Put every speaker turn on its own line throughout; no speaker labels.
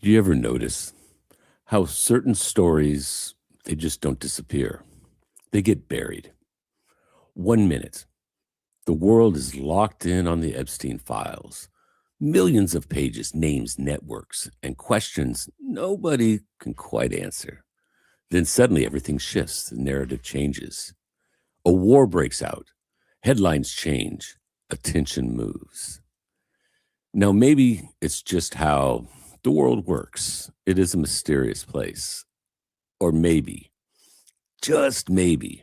Do you ever notice how certain stories, they just don't disappear? They get buried. 1 minute, the world is locked in on the Epstein files. Millions of pages, names, networks, and questions nobody can quite answer. Then suddenly everything shifts, the narrative changes. A war breaks out, headlines change, attention moves. Now, maybe it's just how the world works. It is a mysterious place. Or maybe, just maybe,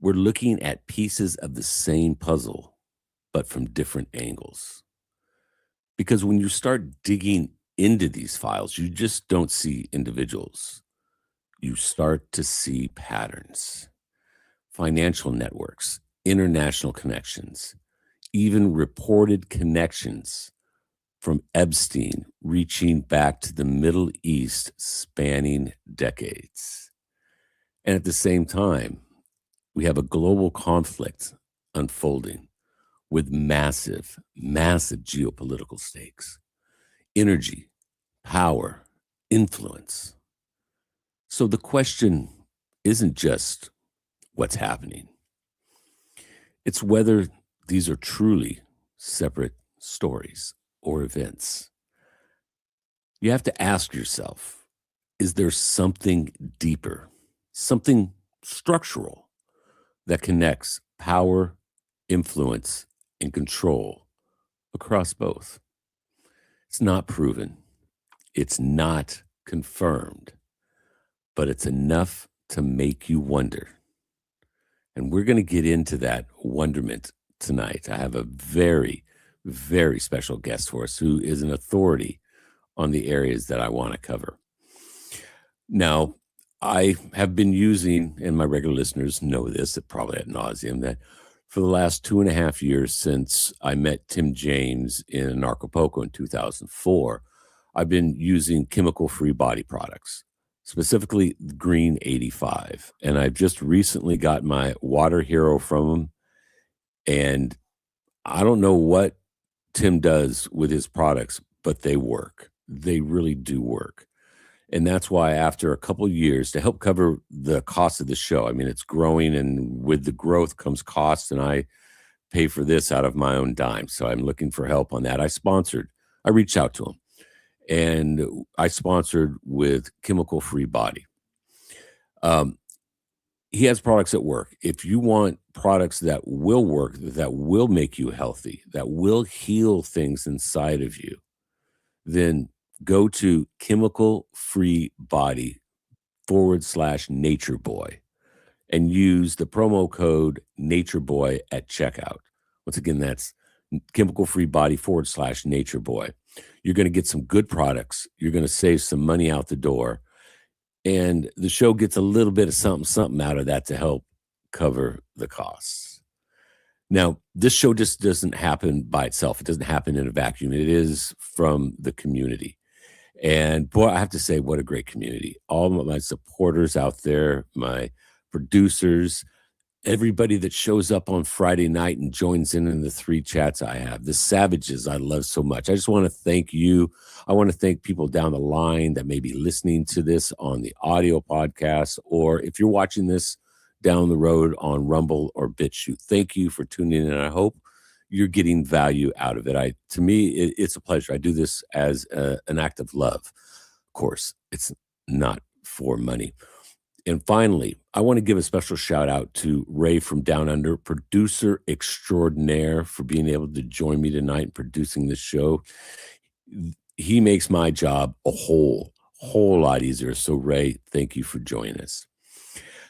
we're looking at pieces of the same puzzle, but from different angles. Because when you start digging into these files, you just don't see individuals. You start to see patterns, financial networks, international connections, even reported connections from Epstein reaching back to the Middle East, spanning decades. And at the same time, we have a global conflict unfolding with massive, massive geopolitical stakes, energy, power, influence. So the question isn't just what's happening, it's whether these are truly separate stories or events. You have to ask yourself, is there something deeper, something structural that connects power, influence, and control across both? It's not proven, it's not confirmed, but it's enough to make you wonder. And we're going to get into that wonderment tonight. I have a very, very special guest for us who is an authority on the areas that I want to cover. Now, I have been using, and my regular listeners know this, probably ad nauseum, that for the last 2.5 years since I met Tim James in Acapulco in 2004, I've been using chemical-free body products, specifically Green 85. And I've just recently got my Water Hero from him. And I don't know what Tim does with his products, but they work. They really do work. And that's why after a couple of years, to help cover the cost of the show, I mean, it's growing, and with the growth comes cost, and I pay for this out of my own dime. So I'm looking for help on that. I reached out to him, and I sponsored with Chemical Free Body. He has products that work. If you want products that will work, that will make you healthy, that will heal things inside of you, then go to chemicalfreebody.com/NatureBoy and use the promo code NatureBoy at checkout. Once again, that's chemicalfreebody.com/NatureBoy. You're going to get some good products. You're going to save some money out the door. And the show gets a little bit of something out of that to help cover the costs. Now, this show just doesn't happen by itself. It doesn't happen in a vacuum. It is from the community. And boy, I have to say, what a great community. All of my supporters out there, my producers, everybody that shows up on Friday night and joins in the 3 chats I have, the savages I love so much. I just want to thank you. I want to thank people down the line that may be listening to this on the audio podcast, or if you're watching this down the road on Rumble or BitChute. Thank you for tuning in. I hope you're getting value out of it. To me, it's a pleasure. I do this as an act of love. Of course, it's not for money. And finally, I want to give a special shout out to Ray from Down Under, producer extraordinaire, for being able to join me tonight in producing this show. He makes my job a whole lot easier. So Ray, thank you for joining us.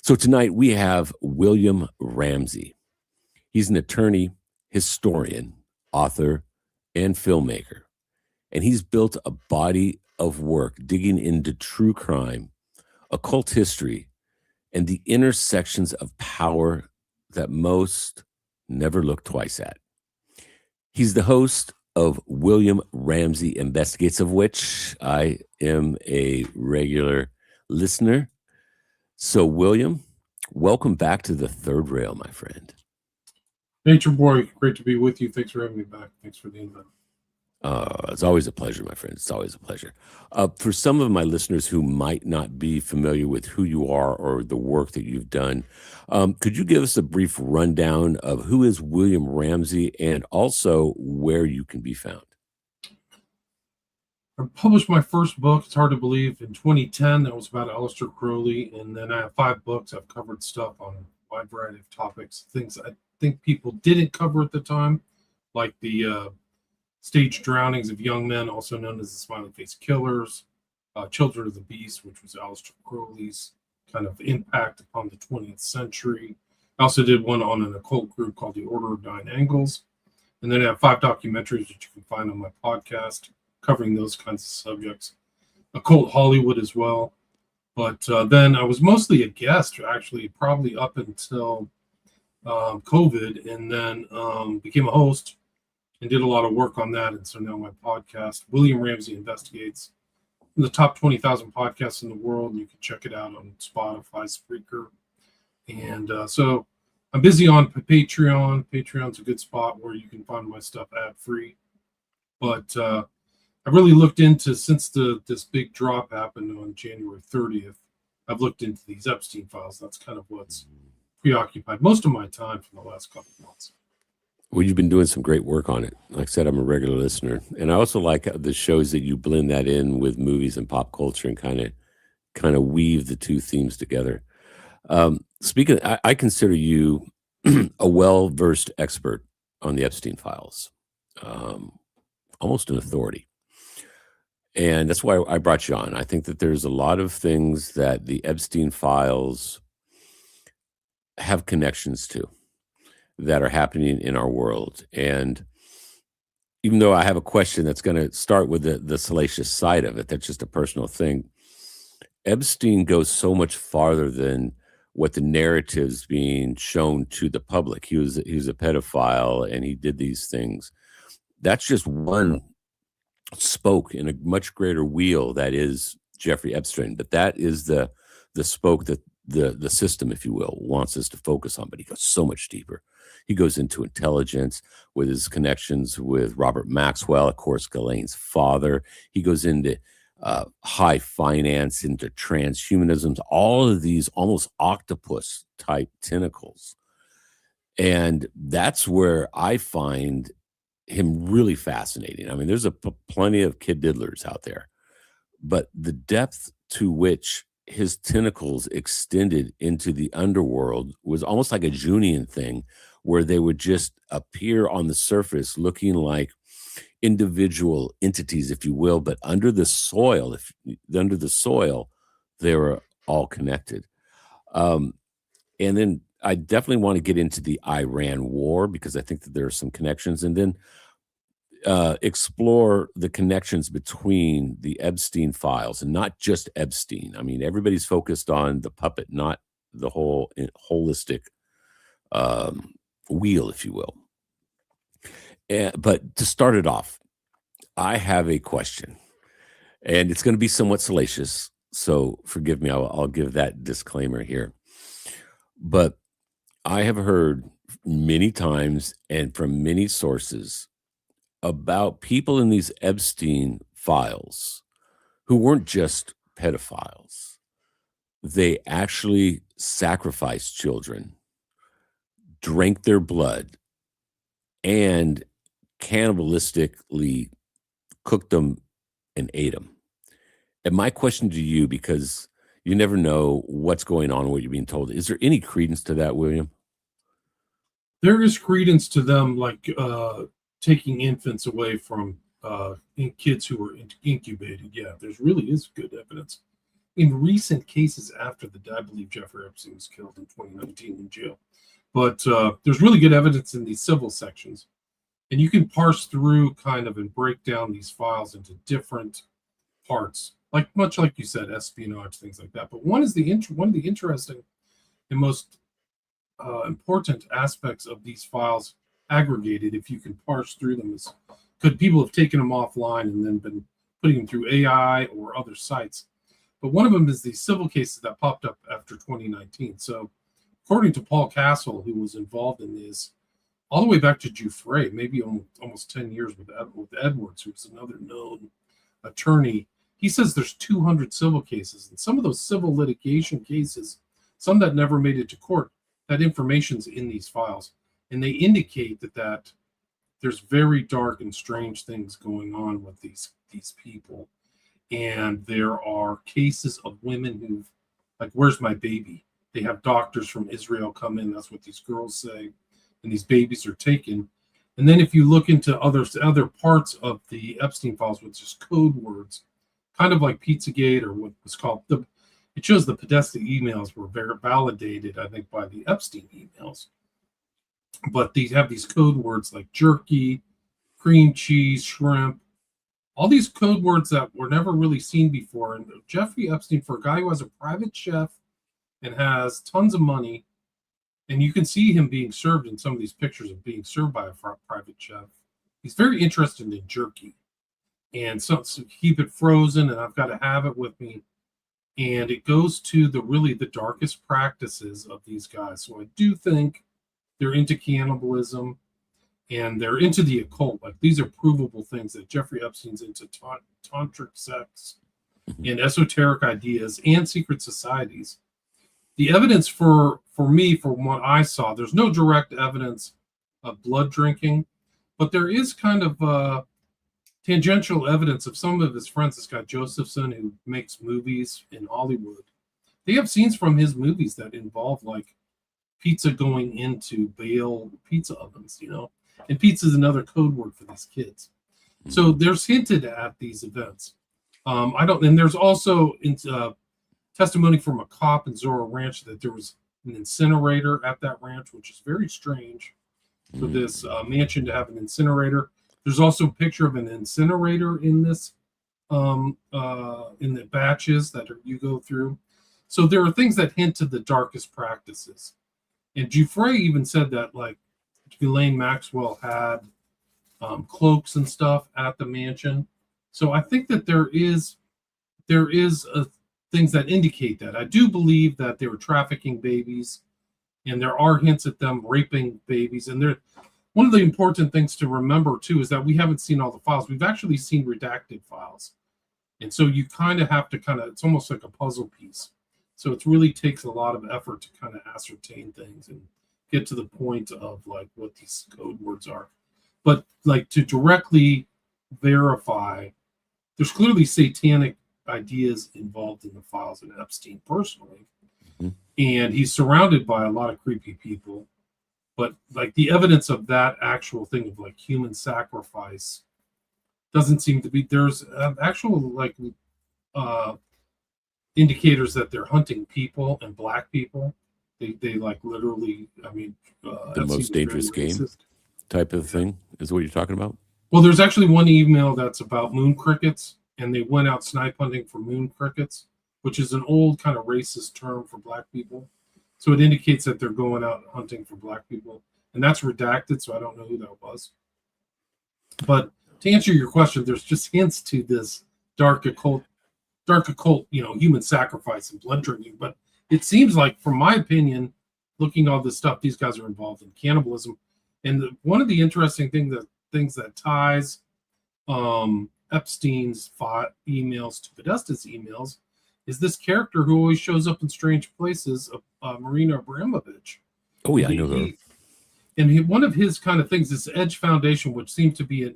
So tonight we have William Ramsey. He's an attorney, historian, author, and filmmaker. And he's built a body of work digging into true crime, occult history, and the intersections of power that most never look twice at. He's the host of William Ramsey Investigates, of which I am a regular listener. So, William, welcome back to the third rail, my friend.
NatureBoy, great to be with you. Thanks for having me back. Thanks for the invite.
It's always a pleasure, my friend. It's always a pleasure. For some of my listeners who might not be familiar with who you are or the work that you've done, could you give us a brief rundown of who is William Ramsey and also where you can be found?
I published my first book, it's hard to believe, in 2010. That was about Aleister Crowley. And then I have 5 books. I've covered stuff on a wide variety of topics, things I think people didn't cover at the time, like the staged drownings of young men, also known as the smiley face killers, Children of the Beast, which was Aleister Crowley's kind of impact upon the 20th century. I also did one on an occult group called the Order of Nine Angles. And then I have 5 documentaries that you can find on my podcast covering those kinds of subjects. Occult Hollywood as well. But then I was mostly a guest, actually, probably up until COVID, and then became a host and did a lot of work on that. And so now my podcast, William Ramsey Investigates, the top 20,000 podcasts in the world. And you can check it out on Spotify, Spreaker. And so I'm busy on Patreon. Patreon's a good spot where you can find my stuff ad-free. But I really looked into, since this big drop happened on January 30th, I've looked into these Epstein files. That's kind of what's preoccupied most of my time for the last couple of months.
Well, you've been doing some great work on it. Like I said, I'm a regular listener, and I also like the shows that you blend that in with movies and pop culture and kind of weave the two themes together. Speaking, I consider you a well-versed expert on the Epstein files, almost an authority. And that's why I brought you on. I think that there's a lot of things that the Epstein files have connections to that are happening in our world. And even though I have a question that's going to start with the salacious side of it, that's just a personal thing. Epstein goes so much farther than what the narratives being shown to the public. He was a pedophile and he did these things. That's just one spoke in a much greater wheel that is Jeffrey Epstein, but that is the spoke that the system, if you will, wants us to focus on. But he goes so much deeper. He goes into intelligence with his connections with Robert Maxwell, of course, Ghislaine's father. He goes into high finance, into transhumanism, all of these almost octopus type tentacles. And that's where I find him really fascinating. I mean, there's plenty of kid diddlers out there, but the depth to which his tentacles extended into the underworld was almost like a Jungian thing, where they would just appear on the surface looking like individual entities, if you will, but under the soil, they were all connected. And then I definitely want to get into the Iran war because I think that there are some connections, and then explore the connections between the Epstein files and not just Epstein. I mean, everybody's focused on the puppet, not the whole holistic wheel, if you will. But to start it off, I have a question, and it's going to be somewhat salacious, so forgive me. I'll give that disclaimer here. But I have heard many times and from many sources about people in these Epstein files who weren't just pedophiles. They actually sacrificed children, drank their blood, and cannibalistically cooked them and ate them. And my question to you, because you never know what's going on, what you're being told, is there any credence to that, William?
There is credence to them, like taking infants away from kids who were incubated. Yeah, there's really is good evidence. In recent cases after the death, I believe Jeffrey Epstein was killed in 2019 in jail. But there's really good evidence in these civil sections. And you can parse through kind of and break down these files into different parts, like much like you said, espionage, things like that. But one of the interesting and most important aspects of these files aggregated, if you can parse through them, is could people have taken them offline and then been putting them through AI or other sites. But one of them is the civil cases that popped up after 2019. So according to Paul Castle, who was involved in this, all the way back to Giuffre, maybe almost 10 years with Edwards, who's another known attorney. He says there's 200 civil cases, and some of those civil litigation cases, some that never made it to court, that information's in these files, and they indicate that there's very dark and strange things going on with these people. And there are cases of women who've, like, where's my baby? They have doctors from Israel come in. That's what these girls say. And these babies are taken. And then if you look into other parts of the Epstein files, with just code words, kind of like Pizzagate, or what was called it shows the Podesta emails were very validated, I think, by the Epstein emails. But these have these code words like jerky, cream cheese, shrimp, all these code words that were never really seen before. And Jeffrey Epstein, for a guy who has a private chef and has tons of money, and you can see him being served in some of these pictures of being served by a private chef, he's very interested in jerky. And so keep it frozen, and I've got to have it with me. And it goes to the darkest practices of these guys. So I do think they're into cannibalism, and they're into the occult. Like, these are provable things that Jeffrey Epstein's into tantric sex and esoteric ideas and secret societies. The evidence for me, from what I saw, there's no direct evidence of blood drinking, but there is kind of tangential evidence of some of his friends. This guy Josephson, who makes movies in Hollywood, they have scenes from his movies that involve, like, pizza going into Bale pizza ovens, and pizza is another code word for these kids. So there's hinted at these events. And there's also testimony from a cop in Zorro Ranch that there was an incinerator at that ranch, which is very strange for this mansion to have an incinerator. There's also a picture of an incinerator in this, in the batches that you go through. So there are things that hint to the darkest practices. And Giuffre even said that, like, Ghislaine Maxwell had cloaks and stuff at the mansion. So I think that there is things that indicate that. I do believe that they were trafficking babies, and there are hints at them raping babies. And one of the important things to remember too is that we haven't seen all the files. We've actually seen redacted files, and so you kind of have to it's almost like a puzzle piece. So it really takes a lot of effort to kind of ascertain things and get to the point of, like, what these code words are. But, like, to directly verify, there's clearly satanic ideas involved in the files in Epstein personally. And he's surrounded by a lot of creepy people. But, like, the evidence of that actual thing of, like, human sacrifice doesn't seem to be. There's actual, like, indicators that they're hunting people, and black people. They like, literally, I mean,
the most dangerous game type of thing is what you're talking about.
Well, there's actually one email that's about moon crickets, and they went out snipe hunting for moon crickets, which is an old kind of racist term for black people. So it indicates that they're going out hunting for black people, and that's redacted, so I don't know who that was. But to answer your question, there's just hints to this dark occult, human sacrifice and blood drinking. But it seems like, from my opinion, looking at all this stuff, these guys are involved in cannibalism. And one of the interesting things that ties Epstein's emails to Podesta's emails is this character who always shows up in strange places, Marina Abramovich.
Oh yeah, I know her.
And one of his kind of things, this Edge Foundation, which seemed to be,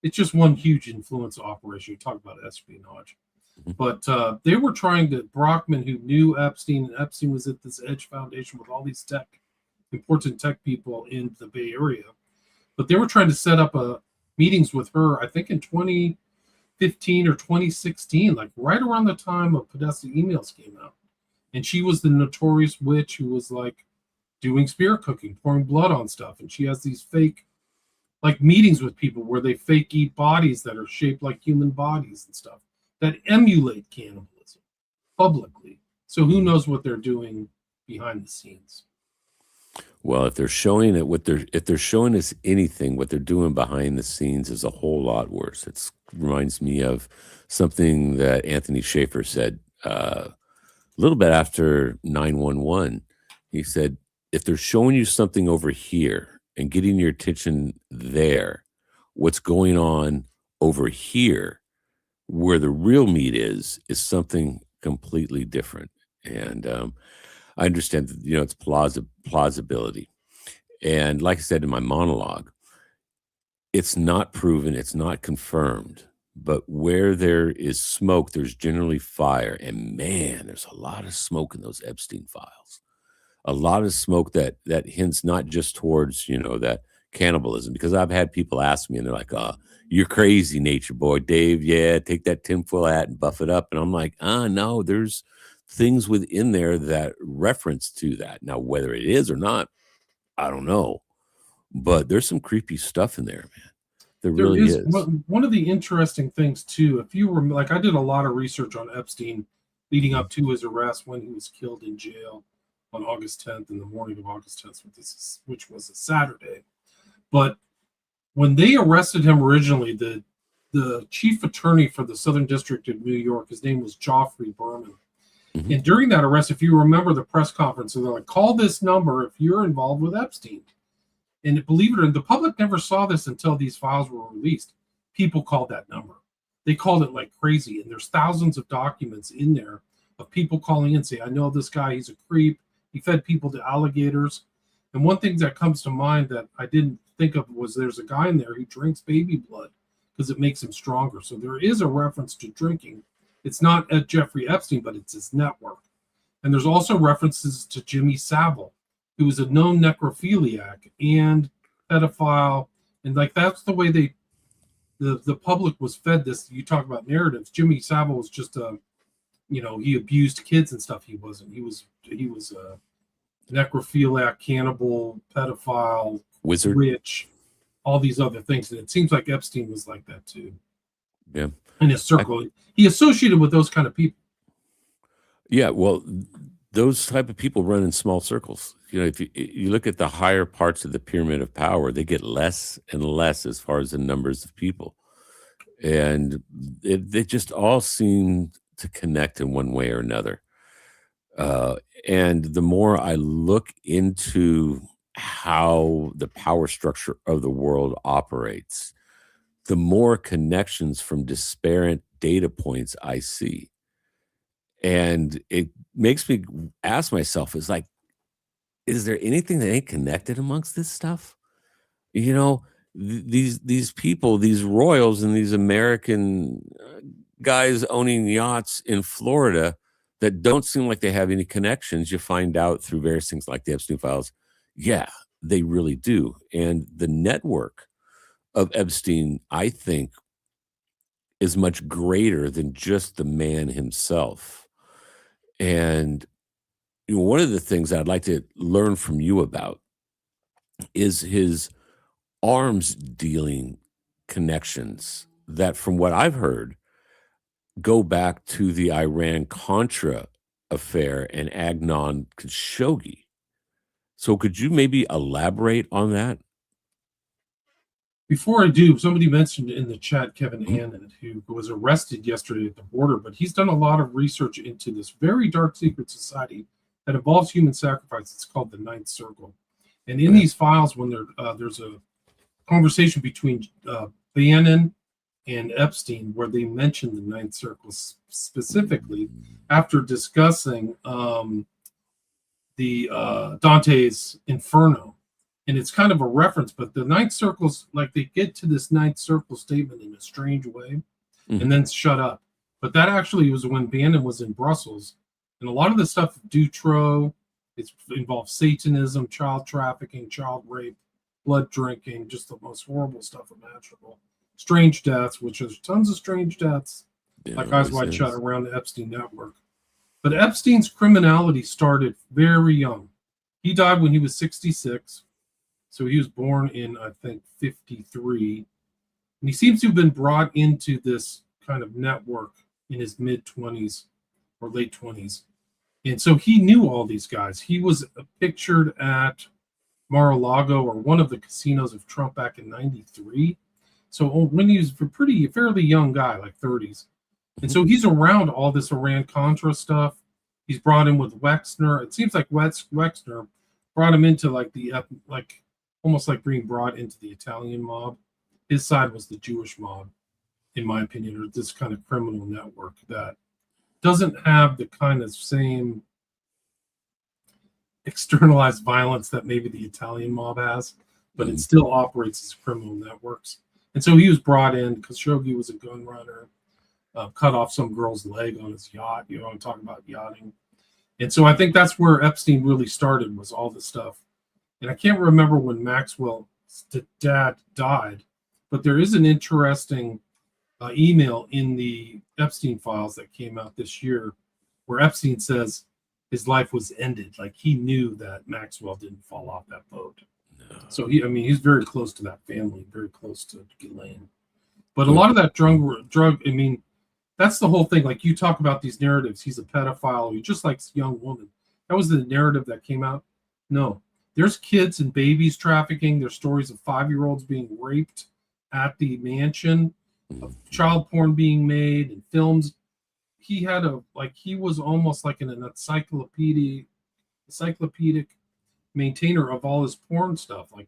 it's just one huge influence operation. You talk about espionage. But they were trying to, Brockman, who knew Epstein, and Epstein was at this Edge Foundation with all these important tech people in the Bay Area. But they were trying to set up meetings with her, I think in 2015 or 2016, like right around the time of Podesta emails came out. And she was the notorious witch who was, like, doing spirit cooking, pouring blood on stuff. And she has these fake, like, meetings with people where they fake eat bodies that are shaped like human bodies and stuff that emulate cannibalism publicly. So who knows what they're doing behind the scenes?
Well, if they're showing if they're showing us anything, what they're doing behind the scenes is a whole lot worse. It reminds me of something that Anthony Schaefer said a little bit after 9/11. He said, if they're showing you something over here and getting your attention there. What's going on over here, where the real meat is something completely different. And I understand that, it's plausibility. And like I said in my monologue, it's not proven, it's not confirmed. But where there is smoke, there's generally fire. And man, there's a lot of smoke in those Epstein files. A lot of smoke that hints not just towards, that cannibalism. Because I've had people ask me and they're like, you're crazy, nature boy. Dave, yeah, take that tinfoil hat and buff it up. And I'm like, no, there's things within there that reference to that. Now, whether it is or not, I don't know. But there's some creepy stuff in there, man. There
There
really
is
is.
one of the interesting things too. If you were like, I did a lot of research on Epstein leading up to his arrest when he was killed in jail on August 10th, in the morning of August 10th, which was a Saturday. But when they arrested him originally, the chief attorney for the Southern District of New York, his name was Geoffrey Berman.
Mhm.
And during that arrest, if you remember the press conference, so they're like, call this number if you're involved with Epstein. And believe it or not, the public never saw this until these files were released. People called that number. They called it like crazy. And there's thousands of documents in there of people calling in, say, I know this guy, he's a creep. He fed people to alligators. And one thing that comes to mind that I didn't think of was there's a guy in there who drinks baby blood because it makes him stronger. So there is a reference to drinking. It's not at Jeffrey Epstein, but it's his network. And there's also references to Jimmy Savile, who was a known necrophiliac and pedophile. And like that's the way the public was fed this. You talk about narratives. Jimmy Savile was just he abused kids and stuff. He wasn't. He was a necrophiliac, cannibal, pedophile,
Wizard.
rich, all these other things. And it seems like Epstein was like that too.
Yeah.
In his circle, he associated with those kind of people.
Yeah. Well, those type of people run in small circles. If you look at the higher parts of the pyramid of power, they get less and less as far as the numbers of people. And they just all seem to connect in one way or another. And the more I look into how the power structure of the world operates, the more connections from disparate data points I see. And it makes me ask myself, is there anything that ain't connected amongst this stuff? These people, these royals and these American guys owning yachts in Florida that don't seem like they have any connections, you find out through various things like the Epstein files. Yeah, they really do. And the network of Epstein, I think, is much greater than just the man himself. And one of the things I'd like to learn from you about is his arms dealing connections that, from what I've heard, go back to the Iran Contra affair and Agnon Khashoggi. So could you maybe elaborate on that?
Before I do, somebody mentioned in the chat Kevin
Mhm.
Annan, who was arrested yesterday at the border, but he's done a lot of research into this very dark secret society that involves human sacrifice. It's called the Ninth Circle. And in
Yeah.
these files, when there's a conversation between Bannon and Epstein where they mention the Ninth Circle specifically after discussing the Dante's Inferno. And it's kind of a reference, but the Ninth Circle's like they get to this Ninth Circle statement in a strange way
Mhm.
and then shut up. But that actually was when Bannon was in Brussels. And a lot of the stuff, Dutro, it involves Satanism, child trafficking, child rape, blood drinking, just the most horrible stuff imaginable. Strange deaths, which there's tons of strange deaths,
There
like Eyes
always
Wide Shut
is.
around the Epstein network. But Epstein's criminality started very young. He died when he was 66. So he was born in, I think, 53. And he seems to have been brought into this kind of network in his mid 20s or late 20s. And so he knew all these guys. He was pictured at Mar-a-Lago or one of the casinos of Trump back in 93. So when he was a fairly young guy, like 30s. And
Mhm.
so he's around all this Iran-Contra stuff. He's brought in with Wexner. It seems like Wexner brought him into like almost like being brought into the Italian mob. His side was the Jewish mob, in my opinion, or this kind of criminal network that doesn't have the kind of same externalized violence that maybe the Italian mob has, but it still operates as criminal networks. And so he was brought in. Khashoggi was a gun runner, cut off some girl's leg on his yacht. You know, I'm talking about yachting. And so I think that's where Epstein really started, was all this stuff. And I can't remember when Maxwell's dad died, but there is an interesting email in the Epstein files that came out this year where Epstein says his life was ended. Like, he knew that Maxwell didn't fall off that boat. No. So he's very close to that family, very close to Ghislaine. But a lot of that drug, I mean, that's the whole thing. Like, you talk about these narratives. He's a pedophile. He just likes young woman. That was the narrative that came out. No, there's kids and babies trafficking. There's stories of 5-year-olds being raped at the mansion, of child porn being made, and films. He was almost like an encyclopedic maintainer of all his porn stuff. Like,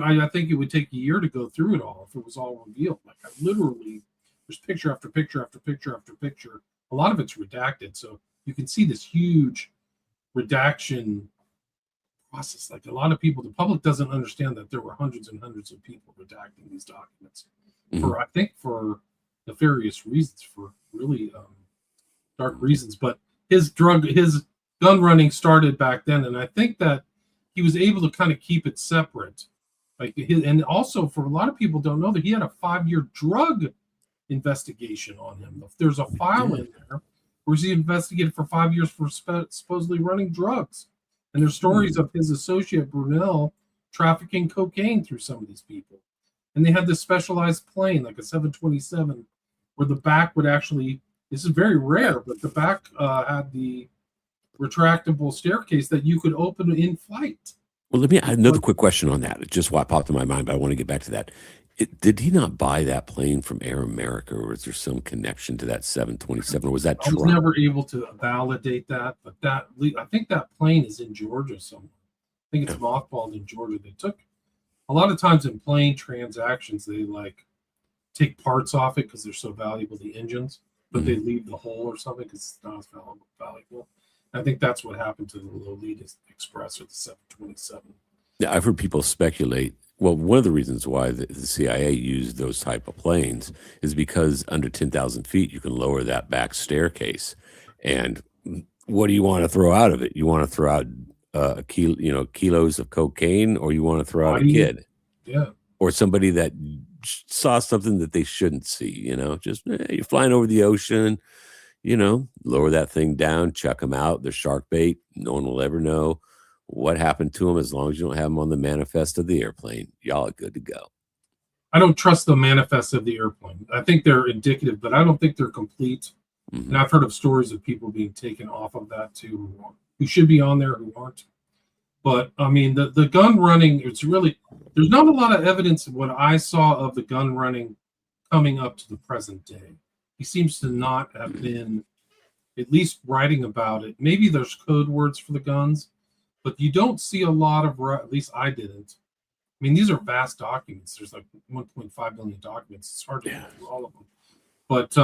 I think it would take a year to go through it all if it was all revealed. Like, I literally, there's picture after picture after picture after picture. A lot of it's redacted, so you can see this huge redaction process. Like, a lot of people, the public doesn't understand that there were hundreds and hundreds of people redacting these documents for nefarious reasons, for really dark reasons. But his gun running started back then, and I think that he was able to kind of keep it separate. And also, for a lot of people don't know that he had a 5-year drug investigation on him. There's a file in there where he investigated for 5 years for supposedly running drugs. And there's stories of his associate Brunel trafficking cocaine through some of these people. And they had this specialized plane, like a 727, where the back would actually, this is very rare, but the back had the retractable staircase that you could open in flight.
Well, let me add another quick question on that. It just popped in my mind, but I want to get back to that. Did he not buy that plane from Air America, or is there some connection to that 727, or was that
I was never able to validate that, but I think that plane is in Georgia somewhere. I think it's mothballed in Georgia. They took, a lot of times in plane transactions, they like take parts off it because they're so valuable, the engines, but they leave the hole or something because it's not as valuable. I think that's what happened to the Lolita Express or the 727.
Yeah, I've heard people speculate. Well, one of the reasons why the CIA used those type of planes is because under 10,000 feet, you can lower that back staircase. And what do you want to throw out of it? You want to throw out kilos of cocaine, or you want to throw out a kid?
Yeah.
Or somebody that saw something that they shouldn't see, just you're flying over the ocean, lower that thing down, chuck them out. They're shark bait. No one will ever know what happened to them, as long as you don't have them on the manifest of the airplane. Y'all are good to go.
I don't trust the manifest of the airplane. I think they're indicative, but I don't think they're complete. And I've heard of stories of people being taken off of that too, who should be on there, who aren't. But I mean, the gun running, there's not a lot of evidence of what I saw of the gun running coming up to the present day. He seems to not have been at least writing about it. Maybe there's code words for the guns, but you don't see a lot of, at least I didn't. I mean, these are vast documents. There's like 1.5 million documents. It's hard to go through all of them. But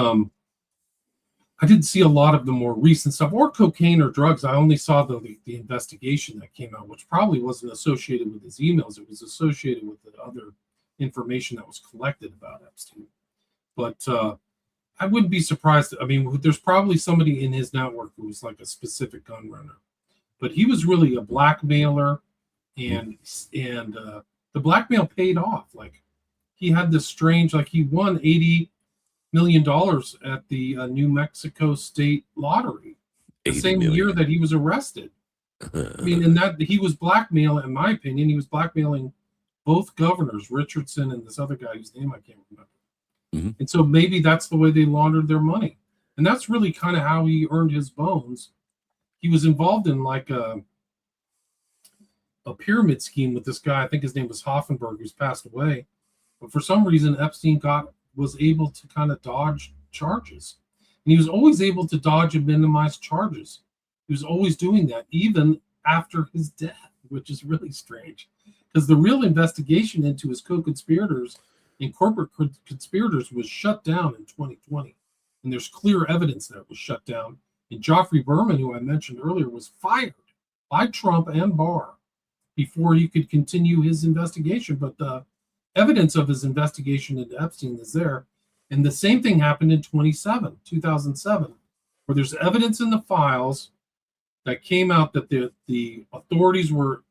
I didn't see a lot of the more recent stuff, or cocaine or drugs. I only saw the investigation that came out, which probably wasn't associated with his emails. It was associated with the other information that was collected about Epstein. But I wouldn't be surprised. I mean, there's probably somebody in his network who was like a specific gun runner. But he was really a blackmailer, and the blackmail paid off. Like, he had this strange, like, he won $80 million at the New Mexico State Lottery the same year that he was arrested. I mean, and that he was blackmailing, in my opinion, he was blackmailing both governors, Richardson and this other guy whose name I can't remember. And so maybe that's the way they laundered their money. And that's really kind of how he earned his bones. He was involved in like a pyramid scheme with this guy. I think his name was Hoffenberg, who's passed away. But for some reason, Epstein was able to kind of dodge charges. And he was always able to dodge and minimize charges. He was always doing that, even after his death, which is really strange. because the real investigation into his co-conspirators and corporate conspirators was shut down in 2020. And there's clear evidence that it was shut down. And Joffrey Berman, who I mentioned earlier, was fired by Trump and Barr before he could continue his investigation. But the evidence of his investigation into Epstein is there. And the same thing happened in 2007, where there's evidence in the files that came out that the authorities were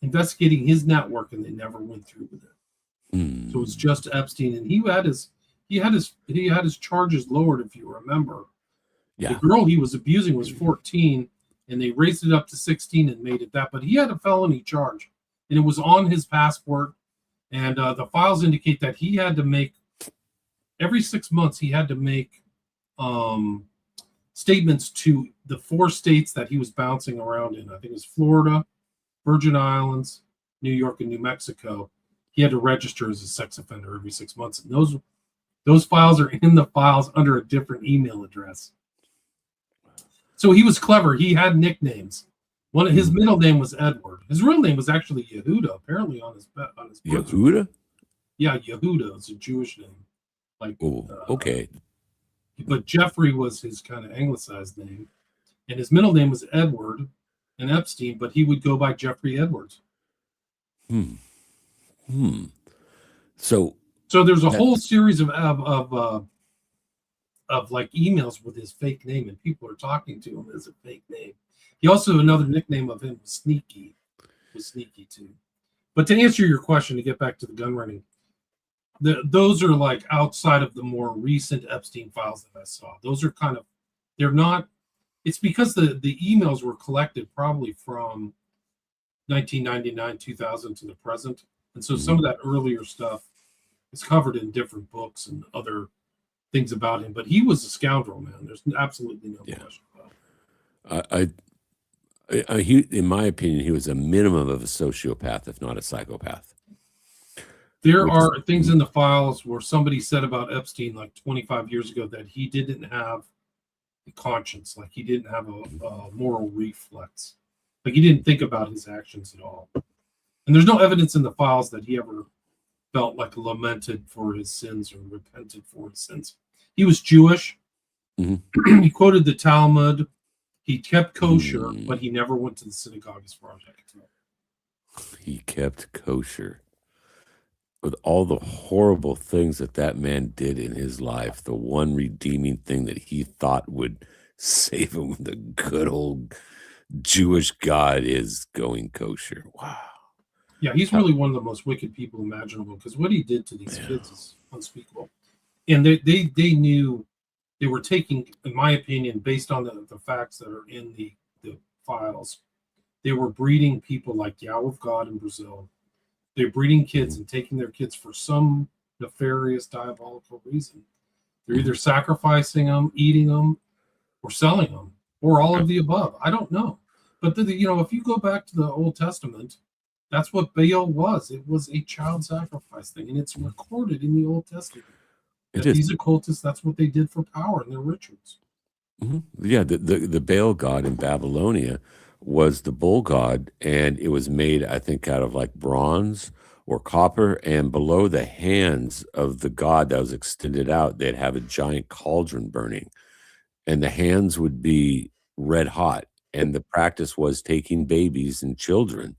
investigating his network and they never went through with it. So it's just Epstein, and he had his charges lowered, if you remember.
Yeah.
The girl he was abusing was 14, and they raised it up to 16 and made it that. But he had a felony charge, and it was on his passport. And the files indicate that he had to make every 6 months he had to make statements to the 4 states that he was bouncing around in. I think it was Florida, Virgin Islands, New York, and New Mexico. He had to register as a sex offender every 6 months. And those files are in the files under a different email address. So he was clever. He had nicknames. One of his middle name was Edward. His real name was actually Yehuda, apparently on his
Yehuda?
Yeah, Yehuda. It's a Jewish name. Like,
okay.
But Jeffrey was his kind of anglicized name, and his middle name was Edward and Epstein, but he would go by Jeffrey Edwards.
So
there's a whole series of like emails with his fake name, and people are talking to him as a fake name. He also, another nickname of him was Sneaky. Too. But to answer your question, to get back to the gun running, those are like outside of the more recent Epstein files that I saw. Those are they're not. It's because the emails were collected probably from 1999, 2000 to the present, and so some of that earlier stuff is covered in different books and other things about him. But he was a scoundrel, man. There's absolutely no question about it.
He, in my opinion, he was a minimum of a sociopath, if not a psychopath.
There are things in the files where somebody said about Epstein like 25 years ago that he didn't have a conscience, like he didn't have a moral reflex, like he didn't think about his actions at all. And there's no evidence in the files that he ever felt like lamented for his sins or repented for his sins. He was Jewish. He quoted the Talmud. He kept kosher, but he never went to the synagogue, as far as I can tell.
He kept kosher. With all the horrible things that man did in his life, the one redeeming thing that he thought would save him, the good old Jewish God, is going kosher. Wow.
Yeah, he's really one of the most wicked people imaginable, because what he did to these kids is unspeakable. And they knew they were taking, in my opinion, based on the facts that are in the files, they were breeding people like Yao of God in Brazil. They're breeding kids and taking their kids for some nefarious, diabolical reason. They're either sacrificing them, eating them, or selling them, or all of the above. I don't know. But, if you go back to the Old Testament, that's what Baal was. It was a child sacrifice thing, and it's recorded in the Old Testament. These occultists, that's what they did for power in their rituals.
Yeah, the Baal god in Babylonia was the bull god, and it was made, I think, out of like bronze or copper, and below the hands of the god that was extended out, they'd have a giant cauldron burning, and the hands would be red hot, and the practice was taking babies and children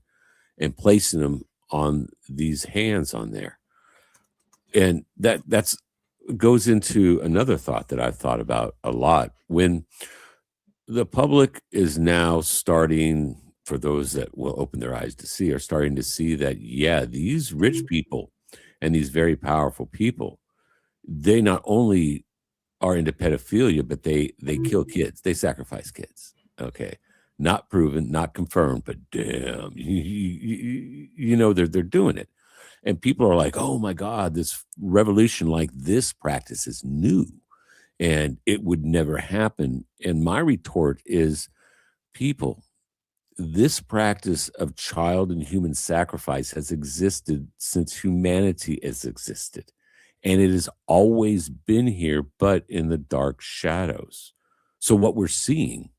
and placing them on these hands on there. And that's goes into another thought that I've thought about a lot. When the public is now starting, for those that will open their eyes to see, are starting to see that, yeah, these rich people and these very powerful people, they not only are into pedophilia, but they kill kids. They sacrifice kids. Okay. Not proven, not confirmed, but damn, they're doing it. And people are like, oh my God, this revolution like this practice is new and it would never happen. And my retort is, people, this practice of child and human sacrifice has existed since humanity has existed. And it has always been here, but in the dark shadows. So what we're seeing,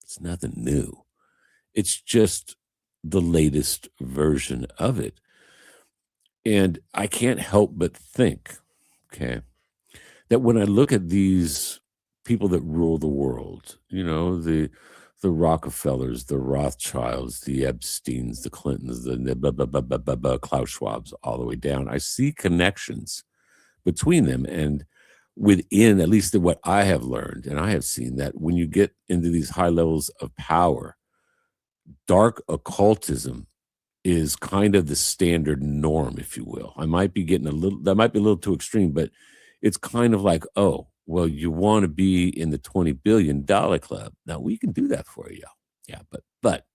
it's nothing new. It's just the latest version of it. And I can't help but think, okay, that when I look at these people that rule the world, the Rockefellers, the Rothschilds, the Epsteins, the Clintons, the blah, blah, blah, blah, blah, blah, Klaus Schwabs, all the way down, I see connections between them. And within, at least what I have learned, and I have seen that when you get into these high levels of power, dark occultism is kind of the standard norm, if you will. I might be getting that might be a little too extreme, but it's kind of like, oh, well, you want to be in the $20 billion club. Now we can do that for you. Yeah, but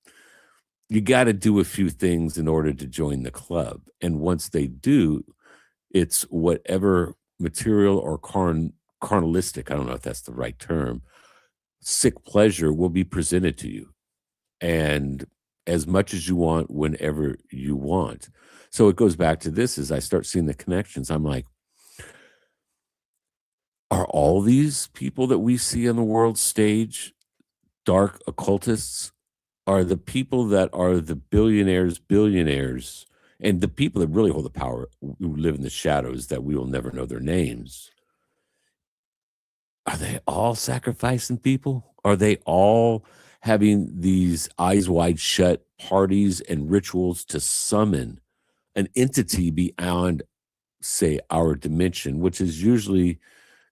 you got to do a few things in order to join the club. And once they do, it's whatever material or carnalistic, I don't know if that's the right term, sick pleasure will be presented to you. And as much as you want, whenever you want. So it goes back to this as I start seeing the connections. I'm like, are all these people that we see on the world stage dark occultists? Are the people that are the billionaires, and the people that really hold the power who live in the shadows that we will never know their names? Are they all sacrificing people? Are they all having these eyes wide shut parties and rituals to summon an entity beyond, say, our dimension, which is usually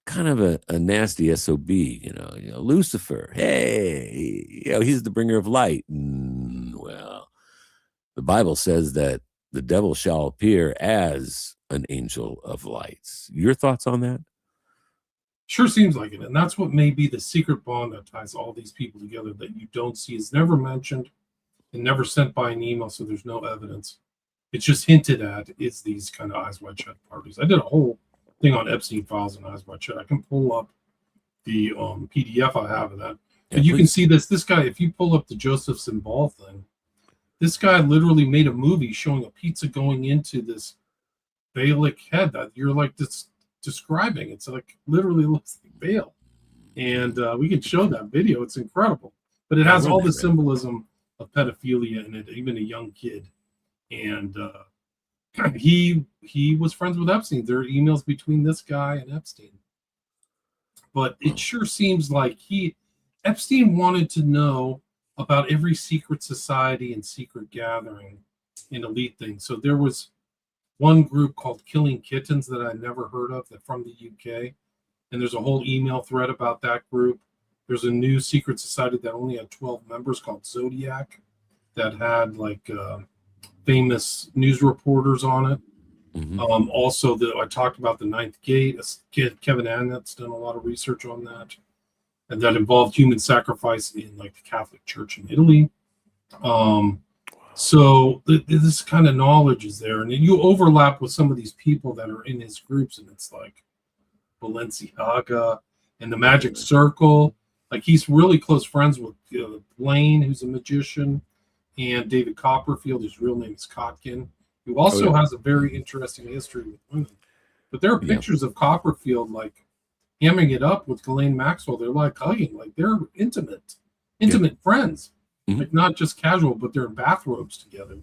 kind of a nasty SOB, Lucifer, hey, he's the bringer of light. Well, the Bible says that the devil shall appear as an angel of lights. Your thoughts on that?
Sure seems like it. And that's what may be the secret bond that ties all these people together that you don't see. Is never mentioned and never sent by an email, so there's no evidence. It's just hinted at is these kind of eyes wide shut parties. I did a whole thing on Epstein files and eyes wide shut. I can pull up the PDF I have of that. But you can see this guy, if you pull up the Joseph Simbal thing, this guy literally made a movie showing a pizza going into this Baalic head that you're like this describing. It's like literally looks like Baal, and we can show that video. It's incredible, but it has all the symbolism of pedophilia in it, even a young kid. And he was friends with Epstein. There are emails between this guy and Epstein, but it sure seems like Epstein wanted to know about every secret society and secret gathering and elite thing. So there was one group called Killing Kittens that I never heard of, that from the UK. And there's a whole email thread about that group. There's a new secret society that only had 12 members called Zodiac that had like famous news reporters on it. Mm-hmm. Also, I talked about the Ninth Gate. Kevin Annett's done a lot of research on that. And that involved human sacrifice in like the Catholic Church in Italy. So this kind of knowledge is there, and then you overlap with some of these people that are in his groups, and it's like Balenciaga and the Magic Circle. Like he's really close friends with Blaine, who's a magician, and David Copperfield, whose real name is Kotkin, who also has a very interesting history with women. But there are pictures of Copperfield like hamming it up with Ghislaine Maxwell. They're like hugging, like they're intimate friends. Mm-hmm. Like not just casual, but they're in bathrobes together.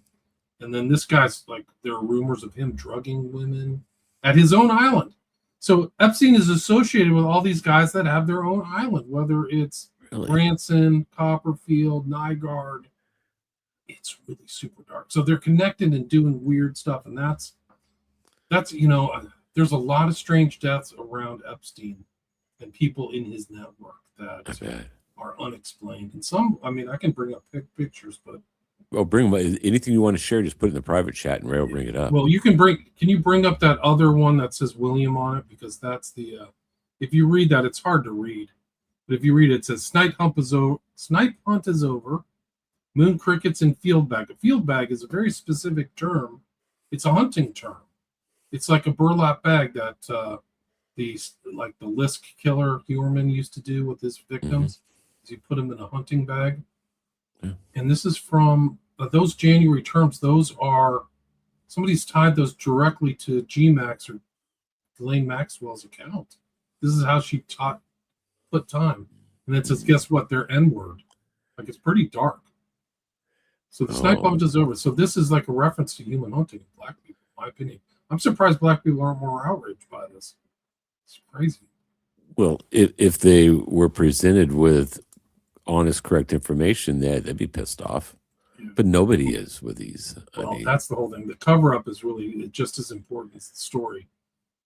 And then this guy's like, there are rumors of him drugging women at his own island. So Epstein is associated with all these guys that have their own island, whether it's Branson, Copperfield, Nygaard. It's really super dark. So they're connected and doing weird stuff. And that's there's a lot of strange deaths around Epstein and people in his network that are unexplained. And some, I mean, I can bring up pictures, but
bring them. Anything you want to share, just put it in the private chat and Ray will bring it up.
Well, can you bring up that other one that says William on it? Because that's the if you read that, it's hard to read. But if you read it, it says snipe hunt is over. Moon crickets and field bag. A field bag is a very specific term. It's a hunting term. It's like a burlap bag that the Lisk killer Huerman used to do with his victims. You put them in a hunting bag. Yeah. And this is from those January terms. Those are, somebody's tied those directly to GMAX or Ghislaine Maxwell's account. This is how she put time. And it says, guess what? Their N-word. Like, it's pretty dark. So the snipe hunt is over. So this is like a reference to human hunting of black people, in my opinion. I'm surprised black people aren't more outraged by this. It's crazy.
Well, if they were presented with honest, correct information, they'd be pissed off. Yeah. But nobody is with these.
Well, that's the whole thing. The cover-up is really just as important as the story.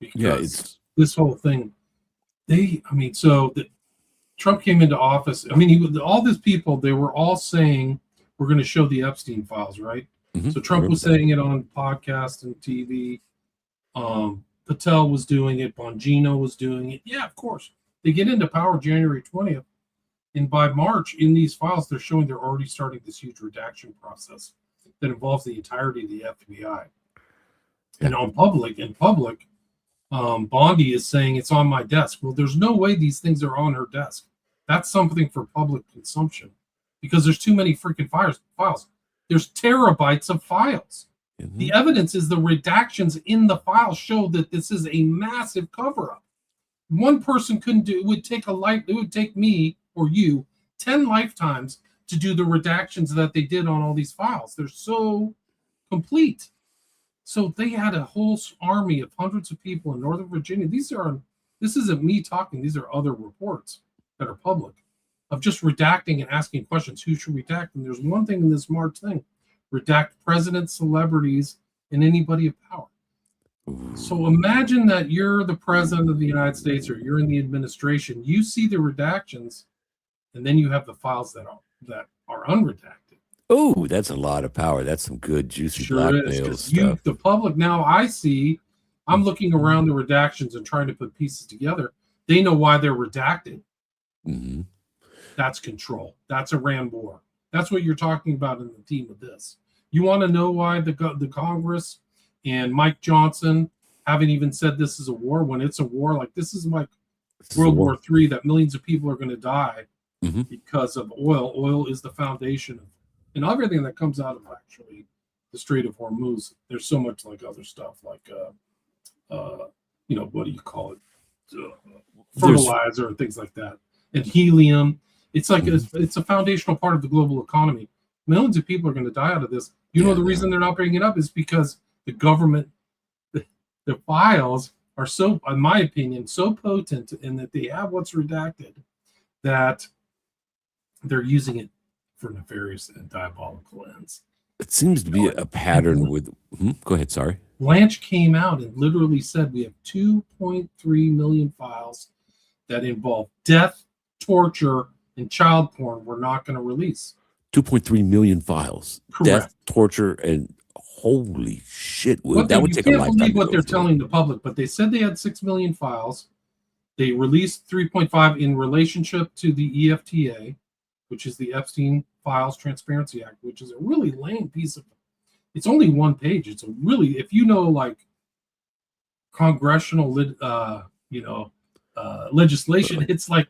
Because this whole thing, Trump came into office. I mean, all these people, they were all saying, we're going to show the Epstein files, right? Mm-hmm. So Trump was saying it on podcast and TV. Patel was doing it. Bongino was doing it. Yeah, of course. They get into power January 20th. And by March, in these files, they're showing they're already starting this huge redaction process that involves the entirety of the FBI. And in public, Bondi is saying it's on my desk. Well, there's no way these things are on her desk. That's something for public consumption because there's too many freaking files. There's terabytes of files. Mm-hmm. The evidence is the redactions in the files show that this is a massive cover-up. One person couldn't do it. It would take me or you 10 lifetimes to do the redactions that they did on all these files. They're so complete. So they had a whole army of hundreds of people in Northern Virginia. This isn't me talking. These are other reports that are public of just redacting and asking questions. Who should redact? And there's one thing in this March thing: redact presidents, celebrities, and anybody of power. So imagine that you're the president of the United States or you're in the administration. You see the redactions, and then you have the files that are unredacted.
Oh, that's a lot of power. That's some good, juicy blackmail stuff.
The public now, I'm looking around the redactions and trying to put pieces together. They know why they're redacted. Mm-hmm. That's control. That's Iran war. That's what you're talking about in the theme of this. You want to know why the Congress and Mike Johnson haven't even said this is a war when it's a war? Like this is like World War III, that millions of people are going to die because of oil. Oil is the foundation of and everything that comes out of actually the Strait of Hormuz. There's so much like other stuff like what do you call it? Fertilizer and things like that. And helium. It's like it's a foundational part of the global economy. Millions of people are going to die out of this. The reason they're not bringing it up is because the government, the files are so, in my opinion, so potent in that they have what's redacted that they're using it for nefarious and diabolical ends.
It seems to be a pattern with. Go ahead. Sorry.
Blanche came out and literally said we have 2.3 million files that involve death, torture, and child porn. We're not going to release
2.3 million files.
Correct.
Death, torture, and holy shit! That would take a lifetime.
You can't believe what they're telling the public, but they said they had 6 million files. They released 3.5 in relationship to the EFTA, which is the Epstein Files Transparency Act, which is a really lame piece of. It's only one page. It's a really, if you know, like congressional, legislation, it's like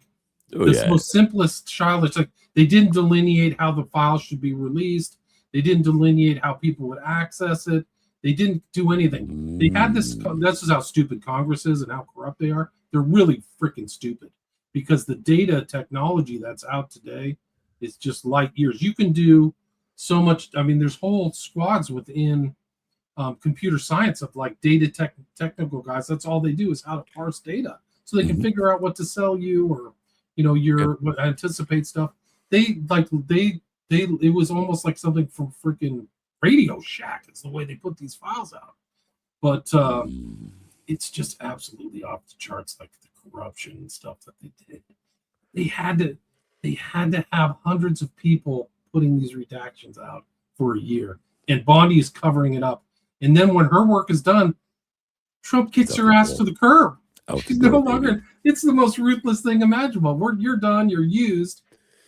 most simplest, childish. Like they didn't delineate how the files should be released. They didn't delineate how people would access it. They didn't do anything. They had this. This is how stupid Congress is and how corrupt they are. They're really freaking stupid because the data technology that's out today is just light years. You can do so much. I mean, there's whole squads within computer science of like data technical guys. That's all they do is how to parse data, so they can figure out what to sell you or what anticipate stuff. It was almost like something from freaking Radio Shack. It's the way they put these files out, but it's just absolutely off the charts, like the corruption and stuff that they did. They had to have hundreds of people putting these redactions out for a year, and Bondi is covering it up. And then when her work is done, Trump kicks her ass to the curb. She's no longer. It's the most ruthless thing imaginable. You're done. You're used.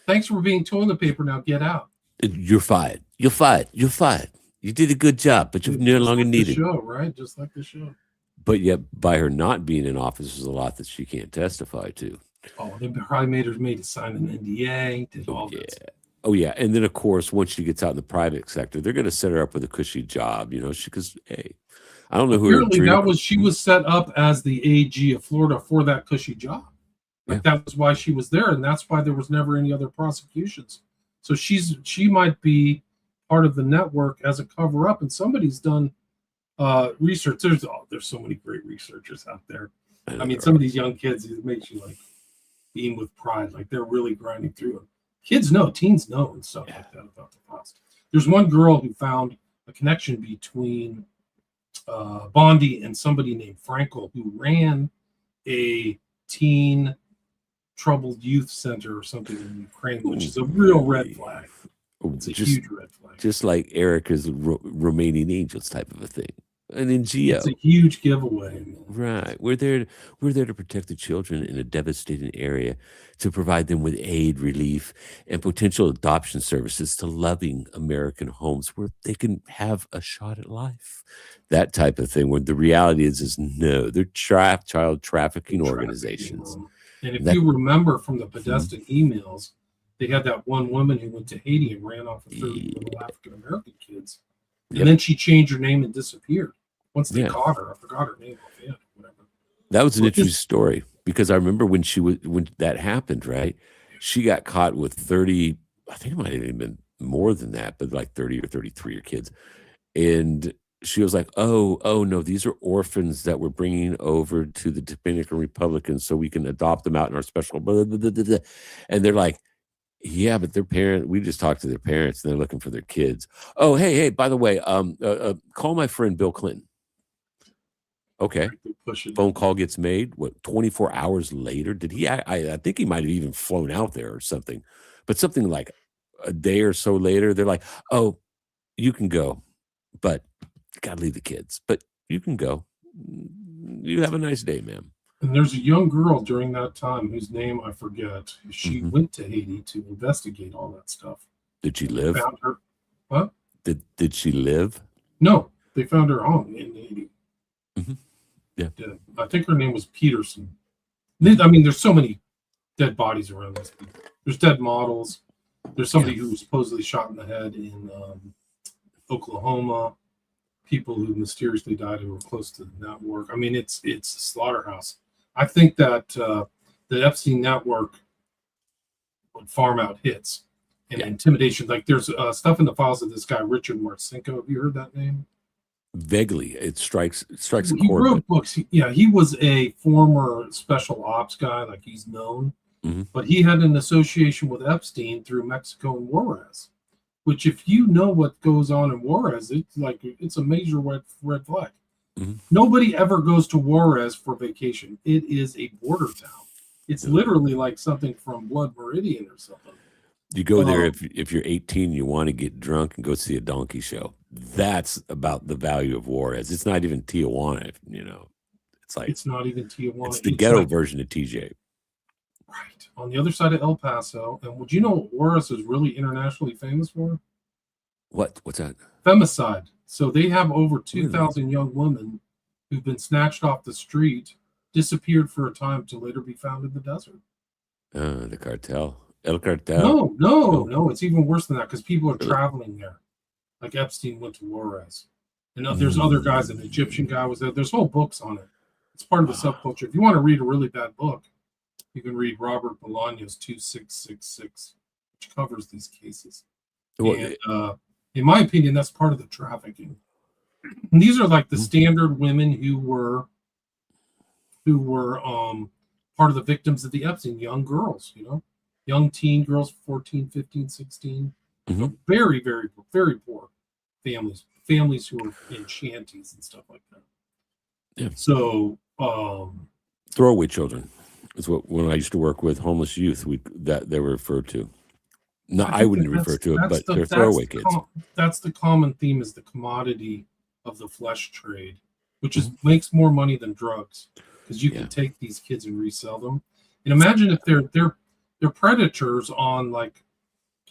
Thanks for being toilet paper. Now get out.
You're fired. You're fired. You're fired. You did a good job, but you're no longer needed.
Show, right? Just like the show.
But yet, by her not being in office, there's a lot that she can't testify to.
Oh, they probably made her sign an NDA. Did all that stuff.
Oh yeah, and then of course, once she gets out in the private sector, they're going to set her up with a cushy job. Because hey, I don't know who.
Apparently, she was set up as the AG of Florida for that cushy job. That was why she was there, and that's why there was never any other prosecutions. So she might be part of the network as a cover up, and somebody's done research. There's so many great researchers out there. I mean, some of these young kids, it makes you like beam with pride, like they're really grinding through it. Kids know, teens know, and stuff like that about the past. There's one girl who found a connection between Bondi and somebody named Frankel, who ran a teen troubled youth center or something in Ukraine, which is a real red flag. It's a huge red flag.
Just like Erica's Romanian Angels type of a thing. An NGO.
It's a huge giveaway.
Right. We're there to protect the children in a devastating area, to provide them with aid, relief, and potential adoption services to loving American homes where they can have a shot at life. That type of thing, where the reality is no, they're child trafficking organizations.
And if you remember from the Podesta emails, they had that one woman who went to Haiti and ran off with 30 little African-American kids. And then she changed her name and disappeared. Once they caught her, I forgot her name offhand. Whatever.
That was an interesting story, because I remember when that happened, right? She got caught with 30, I think it might have even been more than that, but like 30 or 33 kids. And she was like, oh no, these are orphans that we're bringing over to the Dominican Republic, and so we can adopt them out in our special blah, blah, blah, blah, blah. And they're like, yeah, but their parent, we just talked to their parents and they're looking for their kids. Oh, hey, by the way, call my friend Bill Clinton. Okay. Phone call gets made. What, 24 hours later? Did he? I think he might have even flown out there or something. But something like a day or so later, they're like, oh, you can go, but you got to leave the kids. But you can go. You have a nice day, ma'am.
And there's a young girl during that time whose name I forget. She went to Haiti to investigate all that stuff.
Did she live?
Found her. What?
Did she live?
No, they found her home in Haiti.
Yeah.
I think her name was Peterson. I mean, there's so many dead bodies around this. There's dead models. There's somebody who was supposedly shot in the head in Oklahoma. People who mysteriously died who were close to the network. I mean, it's a slaughterhouse. I think that the Epstein network would farm out hits and intimidation. Like there's stuff in the files of this guy Richard Marcinko. Have you heard that name?
Vaguely, it strikes a chord.
He wrote books. He was a former special ops guy, like he's known. But he had an association with Epstein through Mexico and Juarez, which, if you know what goes on in Juarez, it's a major red flag. Nobody ever goes to Juarez for vacation. It is a border town. It's literally like something from Blood Meridian or something.
You go there if you're 18 and you want to get drunk and go see a donkey show. That's about the value of Juarez. It's not even Tijuana, It's like
it's not even Tijuana.
It's the ghetto version of TJ.
Right. On the other side of El Paso. And would you know what Juarez is really internationally famous for?
What's that?
Femicide. So they have over 2,000 young women who've been snatched off the street, disappeared for a time to later be found in the desert.
The cartel. El Cartel.
No. It's even worse than that because people are traveling there. Like Epstein went to Juarez. And there's other guys. An Egyptian guy was there. There's whole books on it. It's part of the subculture. If you want to read a really bad book, you can read Robert Bolaño's 2666, which covers these cases. And in my opinion, that's part of the trafficking. And these are like the standard women who were part of the victims of the Epstein, young girls, young teen girls, 14, 15, 16. Very, very, very poor families who are in shanties and stuff like that.
Yeah.
So
throwaway children is when I used to work with homeless youth, that they were referred to. No, I wouldn't refer to it, but they're throwaway kids.
That's the common theme, is the commodity of the flesh trade, which makes more money than drugs, because you can take these kids and resell them. And imagine if they're predators on like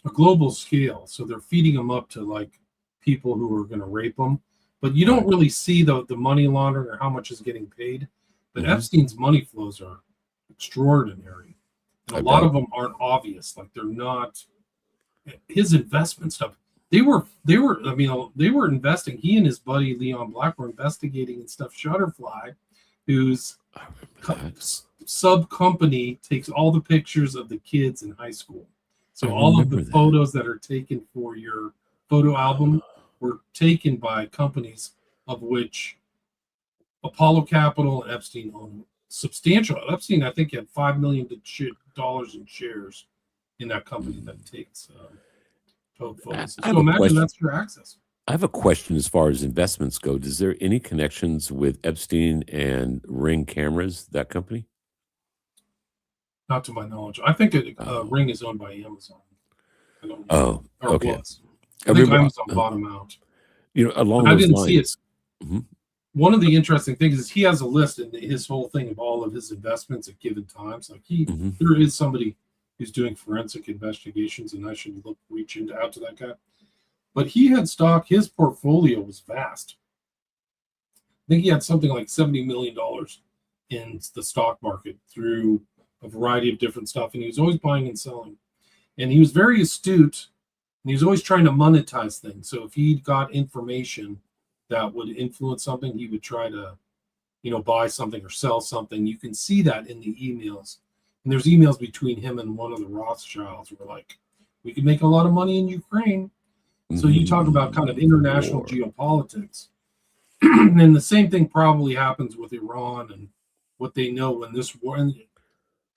a global scale, so they're feeding them up to like people who are going to rape them, but you don't really see the money laundering or how much is getting paid. But Epstein's money flows are extraordinary, and a lot of them aren't obvious. Like they're not his investment stuff. They were investing. He and his buddy Leon Black were investigating and stuff. Shutterfly, whose sub company takes all the pictures of the kids in high school. So all of the photos that are taken for your photo album were taken by companies of which Apollo Capital and Epstein owned substantial. Epstein, I think, had $5 million in shares in that company that takes photos.
I
So
have a
imagine
question.
that's your access.
I have a question as far as investments go. Is there any connections with Epstein and Ring Cameras, that company?
Not to my knowledge. I think
Oh,
Ring is owned by Amazon. I don't know,
oh,
or
okay.
was.
I
I think
remember,
Amazon bought him out.
along
I
those
didn't see it.
lines. Mhm,
One of the interesting things is he has a list in his whole thing of all of his investments at given times. Like
mhm.
there is somebody who's doing forensic investigations, and I should reach out to that guy. But he had stock. His portfolio was vast. I think he had something like $70 million in the stock market through a variety of different stuff, and he was always buying and selling. And he was very astute, and he was always trying to monetize things. So if he got information that would influence something, he would try to, buy something or sell something. You can see that in the emails. And there's emails between him and one of the Rothschilds where like, we could make a lot of money in Ukraine. So you talk about kind of international
War.
geopolitics. And the same thing probably happens with Iran and what they know when this war. And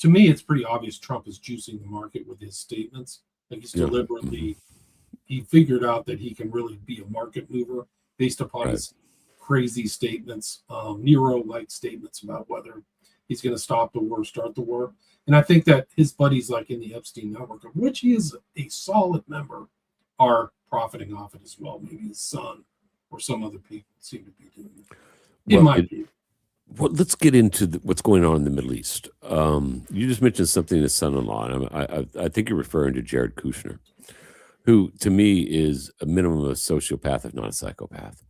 to me, it's pretty obvious Trump is juicing the market with his statements. Like he's
Yeah.
deliberately, he figured out that he can really be a market mover based upon
Right.
his crazy statements, Nero-like statements about whether he's going to stop the war, start the war. And I think that his buddies, like in the Epstein network, of which he is a solid member, are profiting off it as well. Maybe his son or some other people seem to be doing it. In
Well,
my view.
well, let's get into what's going on in the Middle East. You just mentioned something to son-in-law, and I think you're referring to Jared Kushner, who to me is a minimum of a sociopath, if not a psychopath.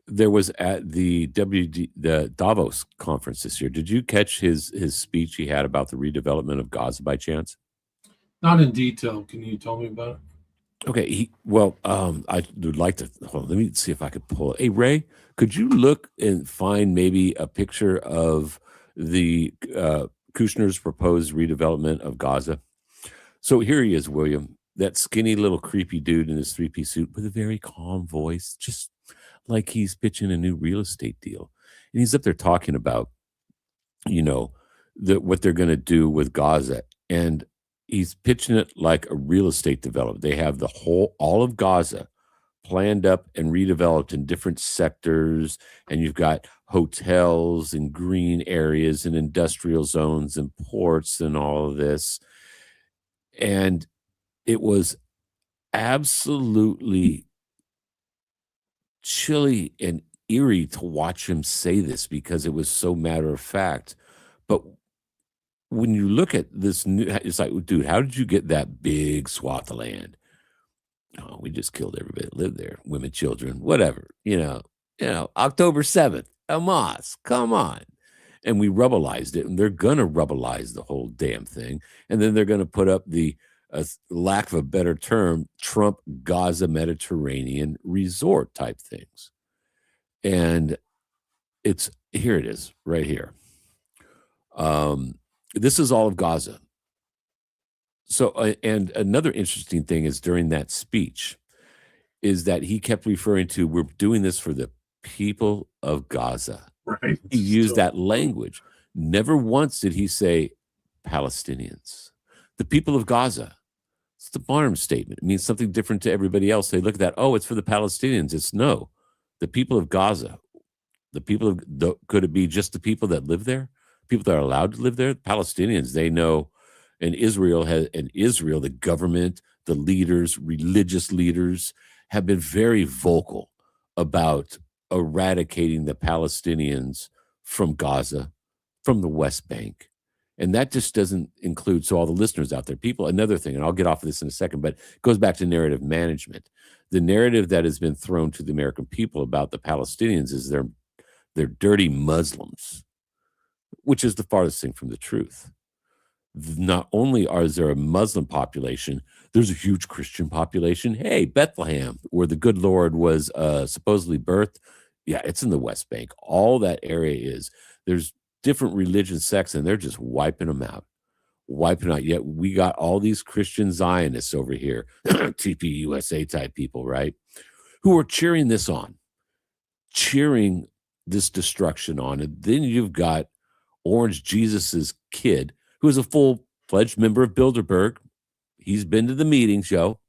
There was at the the Davos conference this year. Did you catch his speech he had about the redevelopment of Gaza by chance?
Not in detail. Can you tell me about it?
Okay, I would like to. Hold on, let me see if I could pull it. Hey, Ray, could you look and find maybe a picture of the Kushner's proposed redevelopment of Gaza? So here he is, William, that skinny little creepy dude in his three-piece suit with a very calm voice, just like he's pitching a new real estate deal, and he's up there talking about you know, what they're gonna do with Gaza, and he's pitching it like a real estate developer. They have all of Gaza planned up and redeveloped in different sectors, and you've got hotels and green areas and industrial zones and ports and all of this, and it was absolutely chilly and eerie to watch him say this because it was so matter of fact, but when you look at this new it's like, "Dude, how did you get that big swath of land?" "Oh, we just killed everybody that lived there, women, children, whatever, October 7th, Hamas, come on." And we rubblized it, and they're gonna rubbleize the whole damn thing, and then they're gonna put up the, lack of a better term, Trump Gaza Mediterranean resort type things. And here it is, right here. Um, this is all of Gaza. So, and another interesting thing is during that speech is that he kept referring to, "We're doing this for the people of Gaza."
Right.
He used that language. Never once did he say Palestinians. The people of Gaza. It's the Barnum statement. It means something different to everybody else. They look at that, oh, it's for the Palestinians. It's no, the people of Gaza. The people of could it be just the people that live there? People that are allowed to live there? Palestinians, they know, and Israel, the government, the leaders, religious leaders have been very vocal about eradicating the Palestinians from Gaza, from the West Bank. And that just doesn't include, so all the listeners out there, people, another thing, and I'll get off of this in a second, but it goes back to narrative management. The narrative that has been thrown to the American people about the Palestinians is they're dirty Muslims, which is the farthest thing from the truth. Not only is there a Muslim population, there's a huge Christian population. Hey, Bethlehem, where the good Lord was supposedly birthed, yeah, it's in the West Bank. All that area is. There's different religion sects, and they're just wiping them out. wiping out. Yet we got all these Christian Zionists over here, TPUSA type people, right? Who are cheering this on, cheering this destruction on. And then you've got Orange Jesus's kid, who is a full-fledged member of Bilderberg. He's been to the meetings, Joe.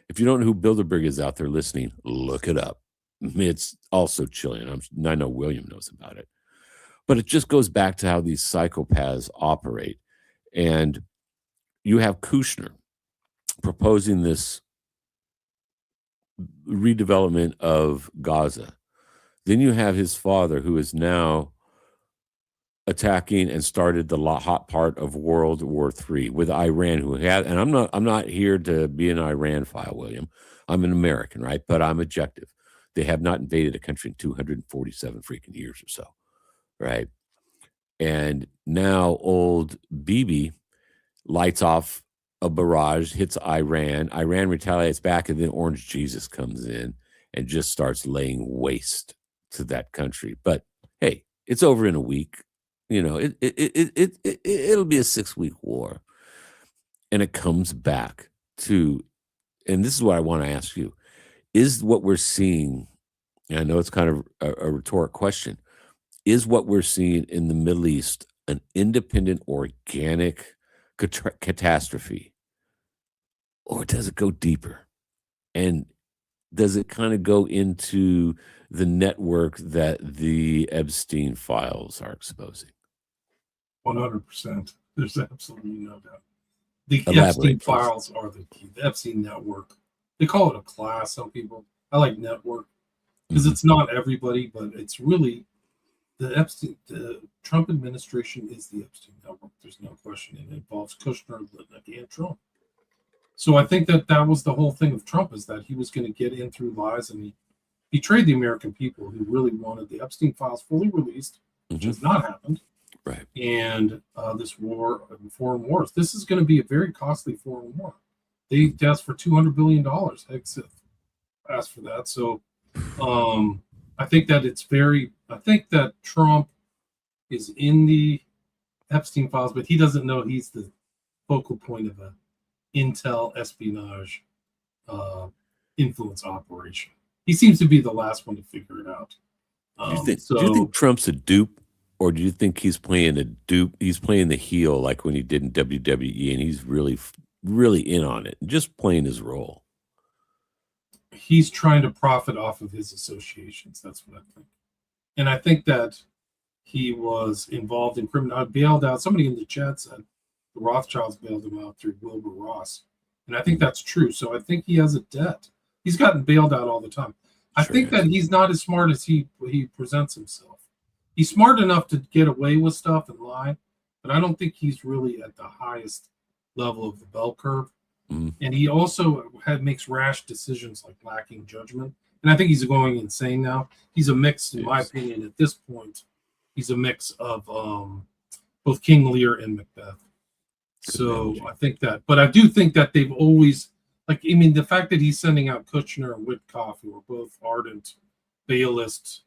If you don't know who Bilderberg is out there listening, look it up. It's also chilling. I know William knows about it. But it just goes back to how these psychopaths operate. And you have Kushner proposing this redevelopment of Gaza. Then you have his father, who is now attacking and started the hot part of World War III with Iran, who had, and I'm not here to be an Iran file, William. I'm an American, right? But I'm objective. They have not invaded a country in 247 freaking years or so, right? And now old Bibi lights off a barrage, hits Iran. Iran retaliates back, and then Orange Jesus comes in and just starts laying waste to that country. But hey, it's over in a week. You know, it'll be a 6-week war. And it comes back to, and this is what I want to ask you, is what we're seeing, and I know it's kind of a rhetoric question, is what we're seeing in the Middle East an independent, organic catastrophe? Or does it go deeper? And does it kind of go into the network that the Epstein files are exposing?
100%. There's absolutely no doubt. The
Elaborate,
Epstein
please.
files are the key. The Epstein network. They call it a class, some people. I like network because it's not everybody, but it's really the Trump administration is the Epstein network. There's no question. It involves Kushner, Litnick, and Trump. So I think that was the whole thing of Trump, is that he was going to get in through lies, and he betrayed the American people who really wanted the Epstein files fully released, which has not happened.
Right.
And this war, foreign wars, this is going to be a very costly foreign war. They asked for $200 billion. Exit asked for that. So I think that Trump is in the Epstein files, but he doesn't know he's the focal point of a intel espionage influence operation. He seems to be the last one to figure it out.
Do you think Trump's a dupe, or do you think he's playing a dupe? He's playing the heel like when he did in WWE, and he's really, really in on it, just playing his role.
He's trying to profit off of his associations. That's what I think. And I think that he was involved in criminal. I bailed out. Somebody in the chat said the Rothschilds bailed him out through Wilbur Ross. And I think that's true. So I think he has a debt. He's gotten bailed out all the time. I think that he's not as smart as he presents himself. He's smart enough to get away with stuff and lie, but I don't think he's really at the highest level of the bell curve. And he also makes rash decisions, like lacking judgment. And I think he's going insane now. He's a mix, in my opinion, at this point. He's a mix of both King Lear and Macbeth. So I think that, but I do think that they've always, the fact that he's sending out Kushner and Witkoff, who are both ardent Baalists.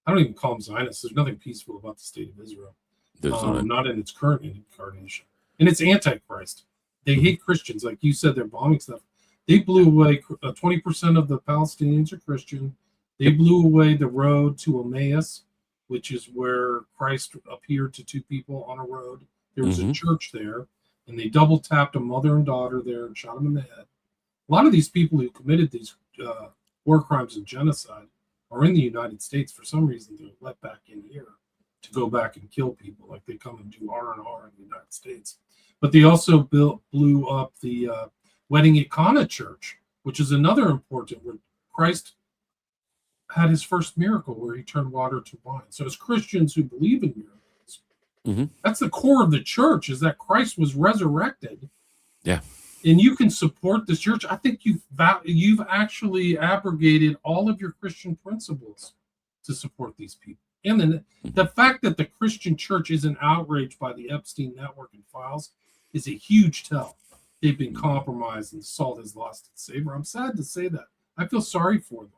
I don't even call them Zionists. There's nothing peaceful about the state of Israel. Not in its current incarnation. And it's Antichrist. They hate Christians. Like you said, they're bombing stuff. They blew away 20% of the Palestinians are Christian. They blew away the road to Emmaus, which is where Christ appeared to two people on a road. There was a church there, and they double tapped a mother and daughter there and shot them in the head. A lot of these people who committed these war crimes and genocide are in the United States. For some reason, they're let back in here to go back and kill people. Like they come and do R&R in the United States. But they also blew up the Wedding at Cana Church, which is another important, where Christ had his first miracle where he turned water to wine. So as Christians who believe in miracles, that's the core of the church, is that Christ was resurrected.
Yeah. And
you can support this church. I think you've actually abrogated all of your Christian principles to support these people. And then the fact that the Christian church isn't outraged by the Epstein network and files is a huge tell. They've been compromised and salt has lost its savor. I'm sad to say that. I feel sorry for them.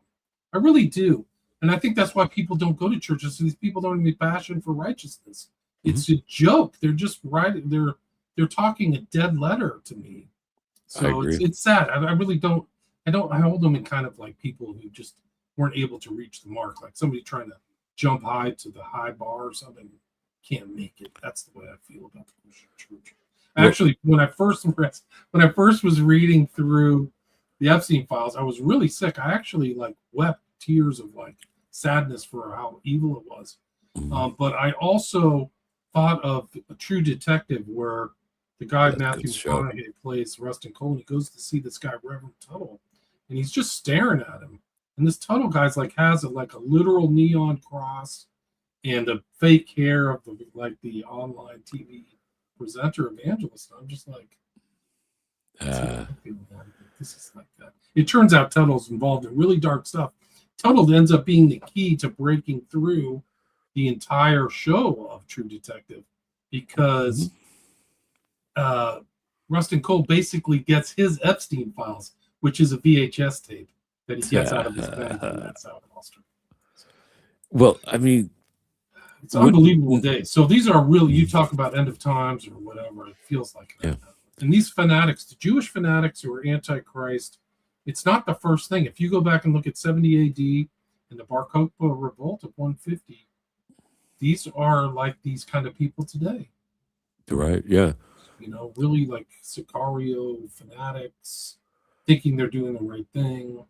I really do. And I think that's why people don't go to churches. So these people don't have any passion for righteousness. It's a joke. They're just right. They're they're talking a dead letter to me.
I
So
agree.
it's sad. I really don't. I hold them in kind of like people who just weren't able to reach the mark, like somebody trying to jump high to the high bar or something, can't make it. That's the way I feel about the Christian church.
Well,
Actually, when I first was reading through the Epstein files, I was really sick. I actually like wept tears of like sadness for how evil it was. But I also thought of a True Detective, where the guy
that's a good
Matthew
show.
McConaughey plays Rustin Cole, and he goes to see this guy Reverend Tuttle, and he's just staring at him. And this Tuttle guy's like has a literal neon cross and a fake hair of the online TV presenter evangelist. I'm just like, this is like that. It turns out Tuttle's involved in really dark stuff. Tuttle ends up being the key to breaking through the entire show of True Detective, because Rustin Cole basically gets his Epstein files, which is a VHS tape that he gets out of his bag, and that's how it all started.
Well, I mean,
it's an unbelievable day. So these are really, you talk about end of times or whatever, it feels like that.
Yeah.
And these fanatics, the Jewish fanatics who are antichrist, it's not the first thing. If you go back and look at 70 AD and the Bar Kokhba revolt of 150, these are like these kind of people today.
Right, yeah.
You know, really like Sicario fanatics, thinking they're doing the right thing.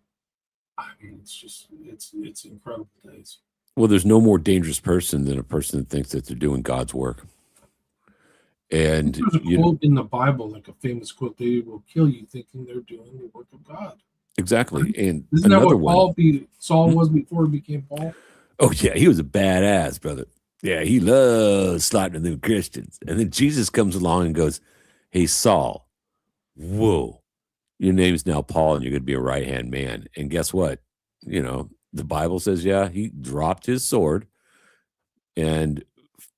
I mean, it's just, it's incredible days.
Well, there's no more dangerous person than a person that thinks that they're doing God's work. And
there's a quote in the Bible, like a famous quote: "They will kill you thinking they're doing the work of God."
Exactly.
Right?
And
isn't that
another
what Saul was before he became Paul?
Oh yeah, he was a badass, brother. Yeah, he loves slaughtering them Christians. And then Jesus comes along and goes, "Hey, Saul, whoa, your name's now Paul, and you're going to be a right-hand man." And guess what? You know, the Bible says, yeah, he dropped his sword and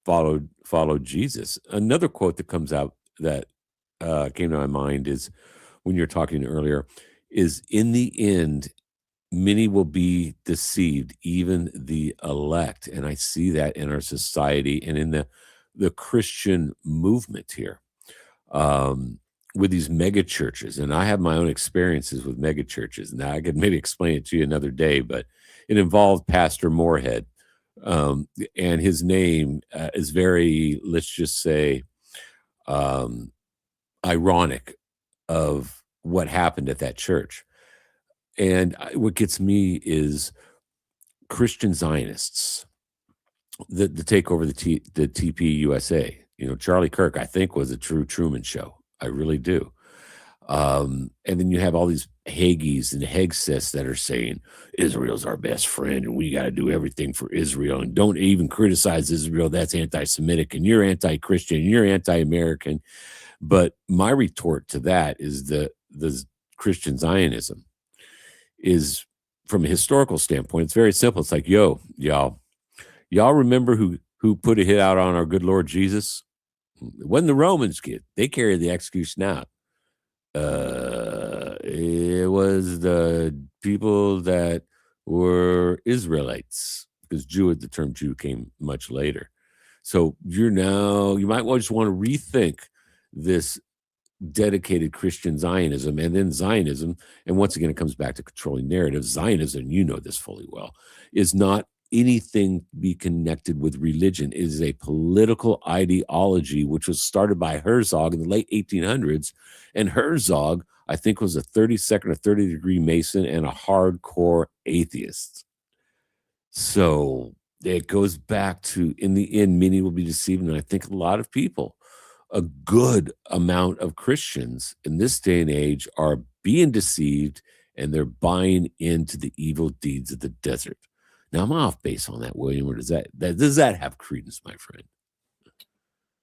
followed Jesus. Another quote that comes out that came to my mind is when you're talking earlier is, "In the end, many will be deceived, even the elect." And I see that in our society and in the Christian movement here, with these mega churches. And I have my own experiences with mega churches. Now I could maybe explain it to you another day, but it involved Pastor Moorhead. And his name is very, let's just say, ironic of what happened at that church. And what gets me is Christian Zionists that take over the TP USA. You know, Charlie Kirk, I think, was a true Truman Show. I really do. And then you have all these Haggies and Hegsists that are saying Israel's our best friend and we got to do everything for Israel and don't even criticize Israel. That's anti-Semitic and you're anti-Christian and you're anti-American. But my retort to that is the Christian Zionism is, from a historical standpoint, it's very simple. It's like, yo, y'all remember who put a hit out on our good Lord Jesus? It wasn't the Romans, kid. They carried the execution out. It was the people that were Israelites, because the term Jew came much later. So you might just want to rethink this dedicated Christian Zionism, and then Zionism. And once again, it comes back to controlling narrative. Zionism, you know this fully well, is not anything to be connected with religion. It is a political ideology, which was started by Herzog in the late 1800s. And Herzog, I think, was a 32nd or 30th degree Mason and a hardcore atheist. So it goes back to, in the end, many will be deceived. And I think a lot of people, a good amount of Christians in this day and age, are being deceived and they're buying into the evil deeds of the desert. Now, I'm off base on that, William, or does that have credence, my friend?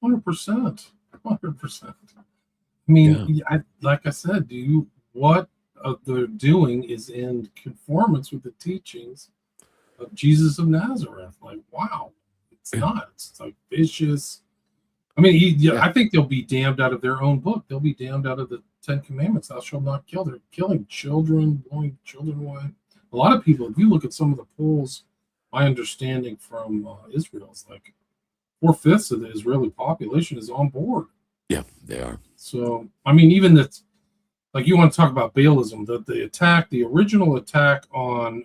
100%. 100%. I mean, like I said, what they're doing is in conformance with the teachings of Jesus of Nazareth. Like, wow, it's not. It's like vicious. I mean, I think they'll be damned out of their own book. They'll be damned out of the 10 Commandments. Thou shalt not kill. They're killing children, blowing children away. A lot of people, if you look at some of the polls, my understanding from Israel is like 4/5 of the Israeli population is on board.
Yeah, they are.
So, I mean, even that's like you want to talk about Baalism, the attack, the original attack on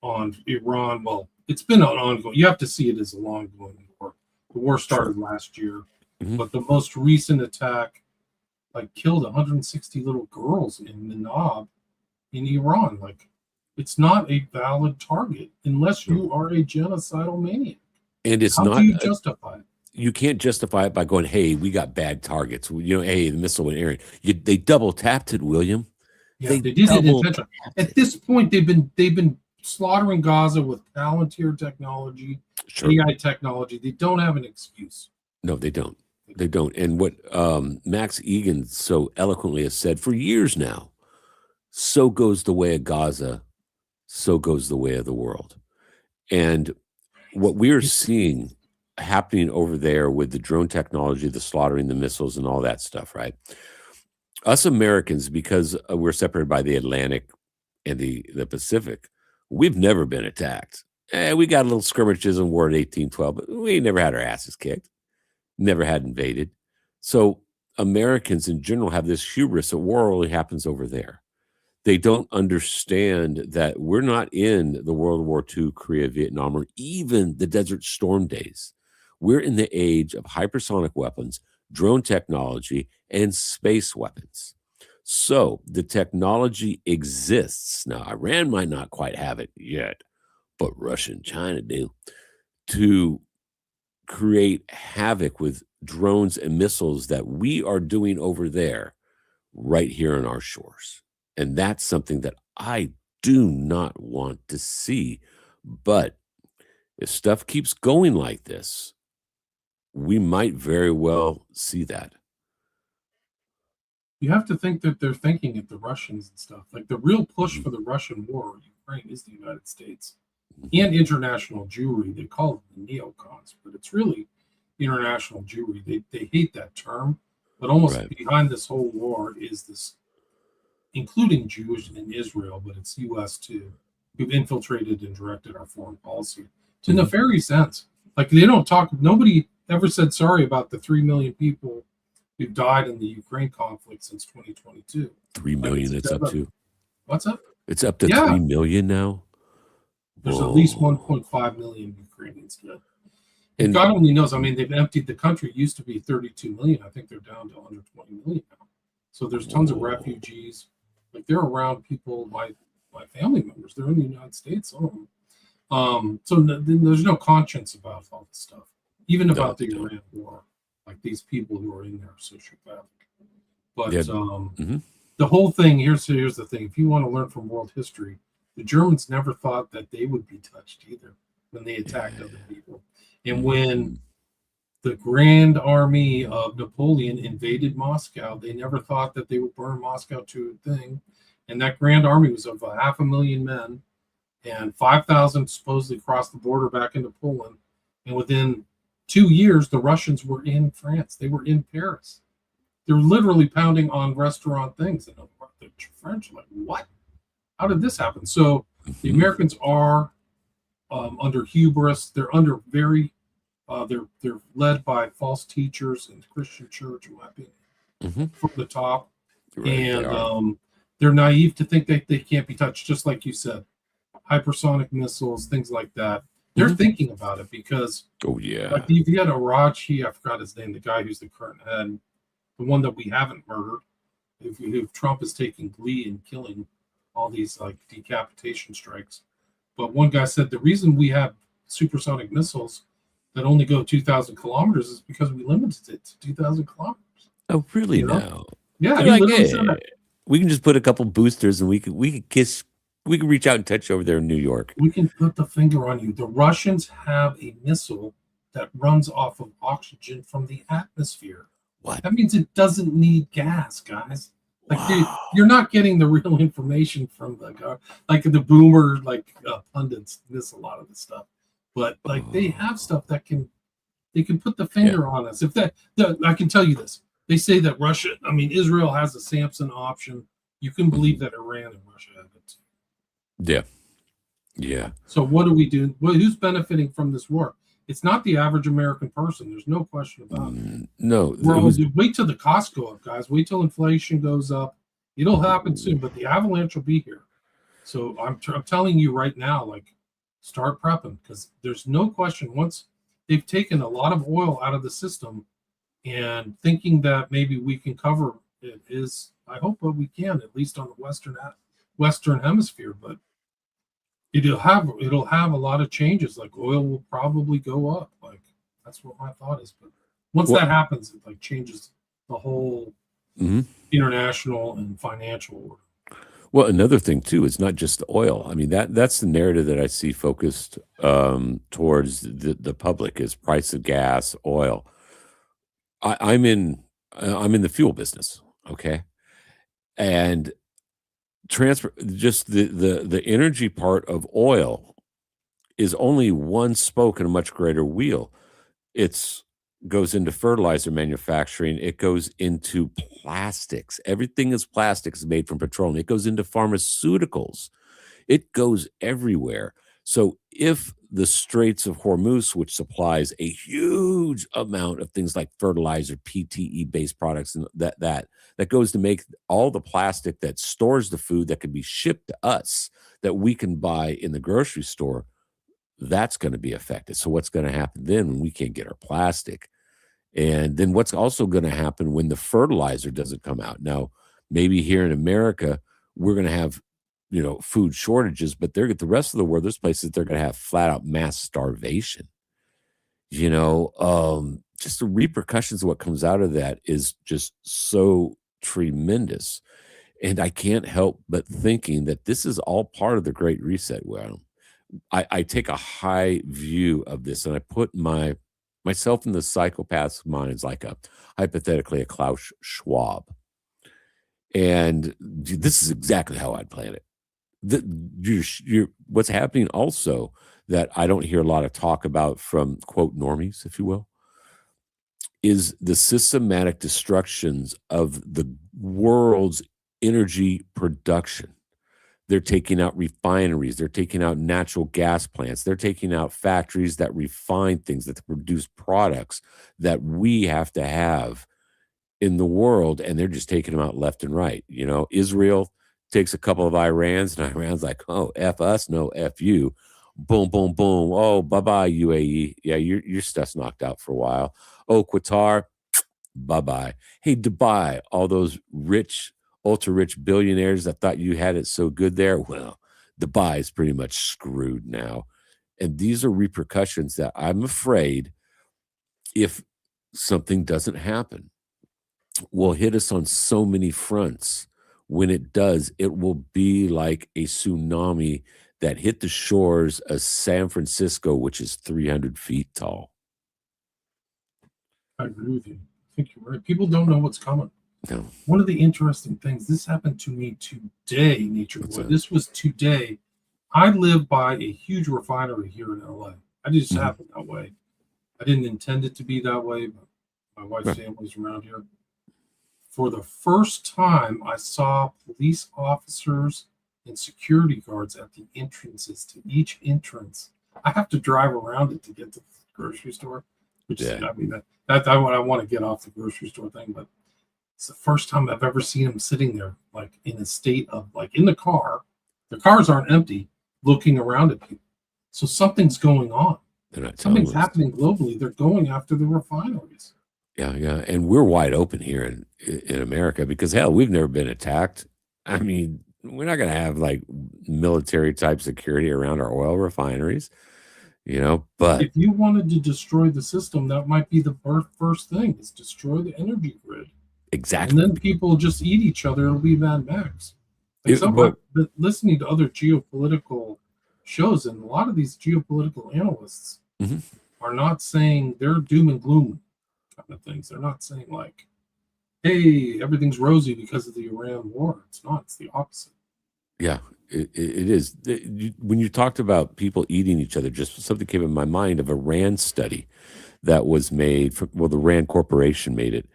Iran. Well, it's been an ongoing. You have to see it as a long-going war. The war started
Sure.
last year,
Mhm.
but the most recent attack like killed 160 little girls in Manab in Iran. Like, it's not a valid target unless
No.
you are a genocidal maniac.
And it's
How do
not
you justify it?
you can't justify it by going, "Hey, we got bad targets." You know, "Hey, the missile went area." They double tapped it, William.
Yeah,
They
they did it
double
intentionally.
tapped
At
it.
this point, they've been slaughtering Gaza with Palantir technology,
Sure.
AI technology. They don't have an excuse.
No, they don't. They don't. And what Max Egan so eloquently has said for years now, so goes the way of Gaza, so goes the way of the world. And what we're seeing happening over there with the drone technology, the slaughtering, the missiles, and all that stuff, right? Us Americans, because we're separated by the Atlantic and the Pacific, we've never been attacked. We got a little skirmishes in war in 1812, but we never had our asses kicked, never had invaded. So Americans in general have this hubris that war only happens over there. They don't understand that we're not in the World War II, Korea, Vietnam, or even the Desert Storm days. We're in the age of hypersonic weapons, drone technology, and space weapons. So the technology exists. Now, Iran might not quite have it yet, but Russia and China do, to create havoc with drones and missiles that we are doing over there right here on our shores. And that's something that I do not want to see. But if stuff keeps going like this, we might very well see that.
You have to think that they're thinking of the Russians and stuff. Like, the real push
Mhm,
for the Russian war in Ukraine is the United States
mhm.
and international Jewry. They call it the neocons, but it's really international Jewry. They hate that term, but almost
Right.
behind this whole war is this, including Jewish in Israel, but it's U.S. too, who've infiltrated and directed our foreign policy to
Mhm.
nefarious ends. Like, they don't talk. Nobody ever said sorry about the 3 million people who've died in the Ukraine conflict since 2022.
Three
Like,
million
it's
it's up to.
what's up?
It's up to
Yeah,
3 million now.
there's at least
Whoa.
1.5 million Ukrainians dead. And
And
God only knows. I mean, they've emptied the country. It used to be 32 million. I think they're down to under 20 million now. So there's tons of
whoa.
refugees. Like, they're around people, my family members. They're in the United States. Some of them. So there's no conscience about all this stuff, even
No,
about
they
the
don't.
Iran war. Like, these people who are in there are sociopathic.
Yeah.
But
Mhm.
the whole thing, here's the thing. If you want to learn from world history, the Germans never thought that they would be touched either when they attacked other
Yeah.
people. And when
Mhm.
the Grand Army of Napoleon invaded Moscow, they never thought that they would burn Moscow to a thing. And that Grand Army was of 500,000 men, and 5,000 supposedly crossed the border back into Poland. And within 2 years, the Russians were in France. They were in Paris. They're literally pounding on restaurant things. And the French are like, what? How did this happen? So the
Mhm.
Americans are under hubris. They're under very they're led by false teachers in the Christian church, in my opinion,
Mhm.
from the top,
Right, they
and
are.
they're naive to think that they can't be touched. Just like you said, hypersonic missiles, things like that. They're
Mhm.
thinking about it because,
Oh,
like,
yeah.
if you had Arachi, I forgot his name, the guy who's the current head, the one that we haven't murdered, if Trump is taking glee in killing all these like decapitation strikes. But one guy said the reason we have supersonic missiles that only go 2,000 kilometers is because we limited it to 2,000 kilometers.
Oh, really
You know?
now?
Yeah,
They're
he
like,
literally said
"Hey,
that.
we can just put a couple boosters and we can reach out and touch over there in New York."
We can put the finger on you. The Russians have a missile that runs off of oxygen from the atmosphere.
What?
That means it doesn't need gas, guys. Like,
Wow.
you're not getting the real information from like the boomer pundits miss a lot of the stuff, but like they have
Oh,
stuff that they can put the
yeah.
finger on us. If I can tell you this, they say that Israel has a Samson option. You can believe
Mhm.
that Iran and Russia have it too.
Yeah. Yeah.
So what do we do? Well, who's benefiting from this war? It's not the average American person. There's no question about it.
No,
We're
it
all
was
wait till the costs go up, guys. Wait till inflation goes up. It'll happen soon, but the avalanche will be here. So I'm telling you right now, like, start prepping, because there's no question. Once they've taken a lot of oil out of the system, and thinking that maybe we can cover it is, I hope that we can, at least on the Western hemisphere. But it'll have a lot of changes. Like, oil will probably go up. Like, that's what my thought is. But once
well,
that happens, it like changes the whole
mhm.
international and financial order.
Well, another thing too is not just the oil. I mean, that's the narrative that I see focused towards the public is price of gas, oil. I, I'm in I'm in the fuel business, okay, and transfer just the energy part of oil is only one spoke in a much greater wheel. It's goes into fertilizer manufacturing. It goes into plastics. Everything is plastics made from petroleum. It goes into pharmaceuticals. It goes everywhere. So if the Straits of Hormuz, which supplies a huge amount of things like fertilizer, PTE based products, and that goes to make all the plastic that stores the food that can be shipped to us that we can buy in the grocery store, that's going to be affected. So what's going to happen then when we can't get our plastic? And then what's also going to happen when the fertilizer doesn't come out? Now, maybe here in America, we're going to have, food shortages, but they're the rest of the world, there's places they're going to have flat out mass starvation. Just the repercussions of what comes out of that is just so tremendous. And I can't help but thinking that this is all part of the Great Reset. Well, I take a high view of this and I put myself in the psychopath's minds like hypothetically a Klaus Schwab. And this is exactly how I'd plan it. The, what's happening also that I don't hear a lot of talk about from quote normies, if you will, is the systematic destructions of the world's energy production. They're taking out refineries. They're taking out natural gas plants. They're taking out factories that refine things, that produce products that we have to have in the world. And they're just taking them out left and right. Israel takes a couple of Irans, and Iran's like, oh, F us, no, F you. Boom, boom, boom. Oh, bye-bye, UAE. Yeah, your stuff's knocked out for a while. Oh, Qatar, bye-bye. Hey, Dubai, all those rich ultra rich billionaires that thought you had it so good there. Well, Dubai is pretty much screwed now. And these are repercussions that I'm afraid, if something doesn't happen, will hit us on so many fronts. When it does, it will be like a tsunami that hit the shores of San Francisco, which is 300 feet tall.
I agree with you. I think you're right. People don't know what's coming.
No.
One of the interesting things, this happened to me today, NatureBoy. This was today. I live by a huge refinery here in LA. I just happened that way. I didn't intend it to be that way, but my wife's family's around here. For the first time, I saw police officers and security guards at the entrances to each entrance. I have to drive around it to get to the grocery store, which is, I mean, that's what I want to get off the grocery store thing, but it's the first time I've ever seen them sitting there, like in a state of, like, in the car. The cars aren't empty, looking around at people. So something's going on. Something's happening globally. They're going after the refineries.
Yeah, yeah, and we're wide open here in America because, hell, we've never been attacked. I mean, we're not going to have like military type security around our oil refineries, but
if you wanted to destroy the system, that might be the first thing, is destroy the energy grid.
Exactly.
And then people just eat each other. It'll be Mad Max. Listening to other geopolitical shows, and a lot of these geopolitical analysts are not saying they're doom and gloom kind of things. They're not saying like, hey, everything's rosy because of the Iran war. It's not. It's the opposite.
Yeah, it is. When you talked about people eating each other, just something came in my mind of a RAND study that was made. The RAND Corporation made it,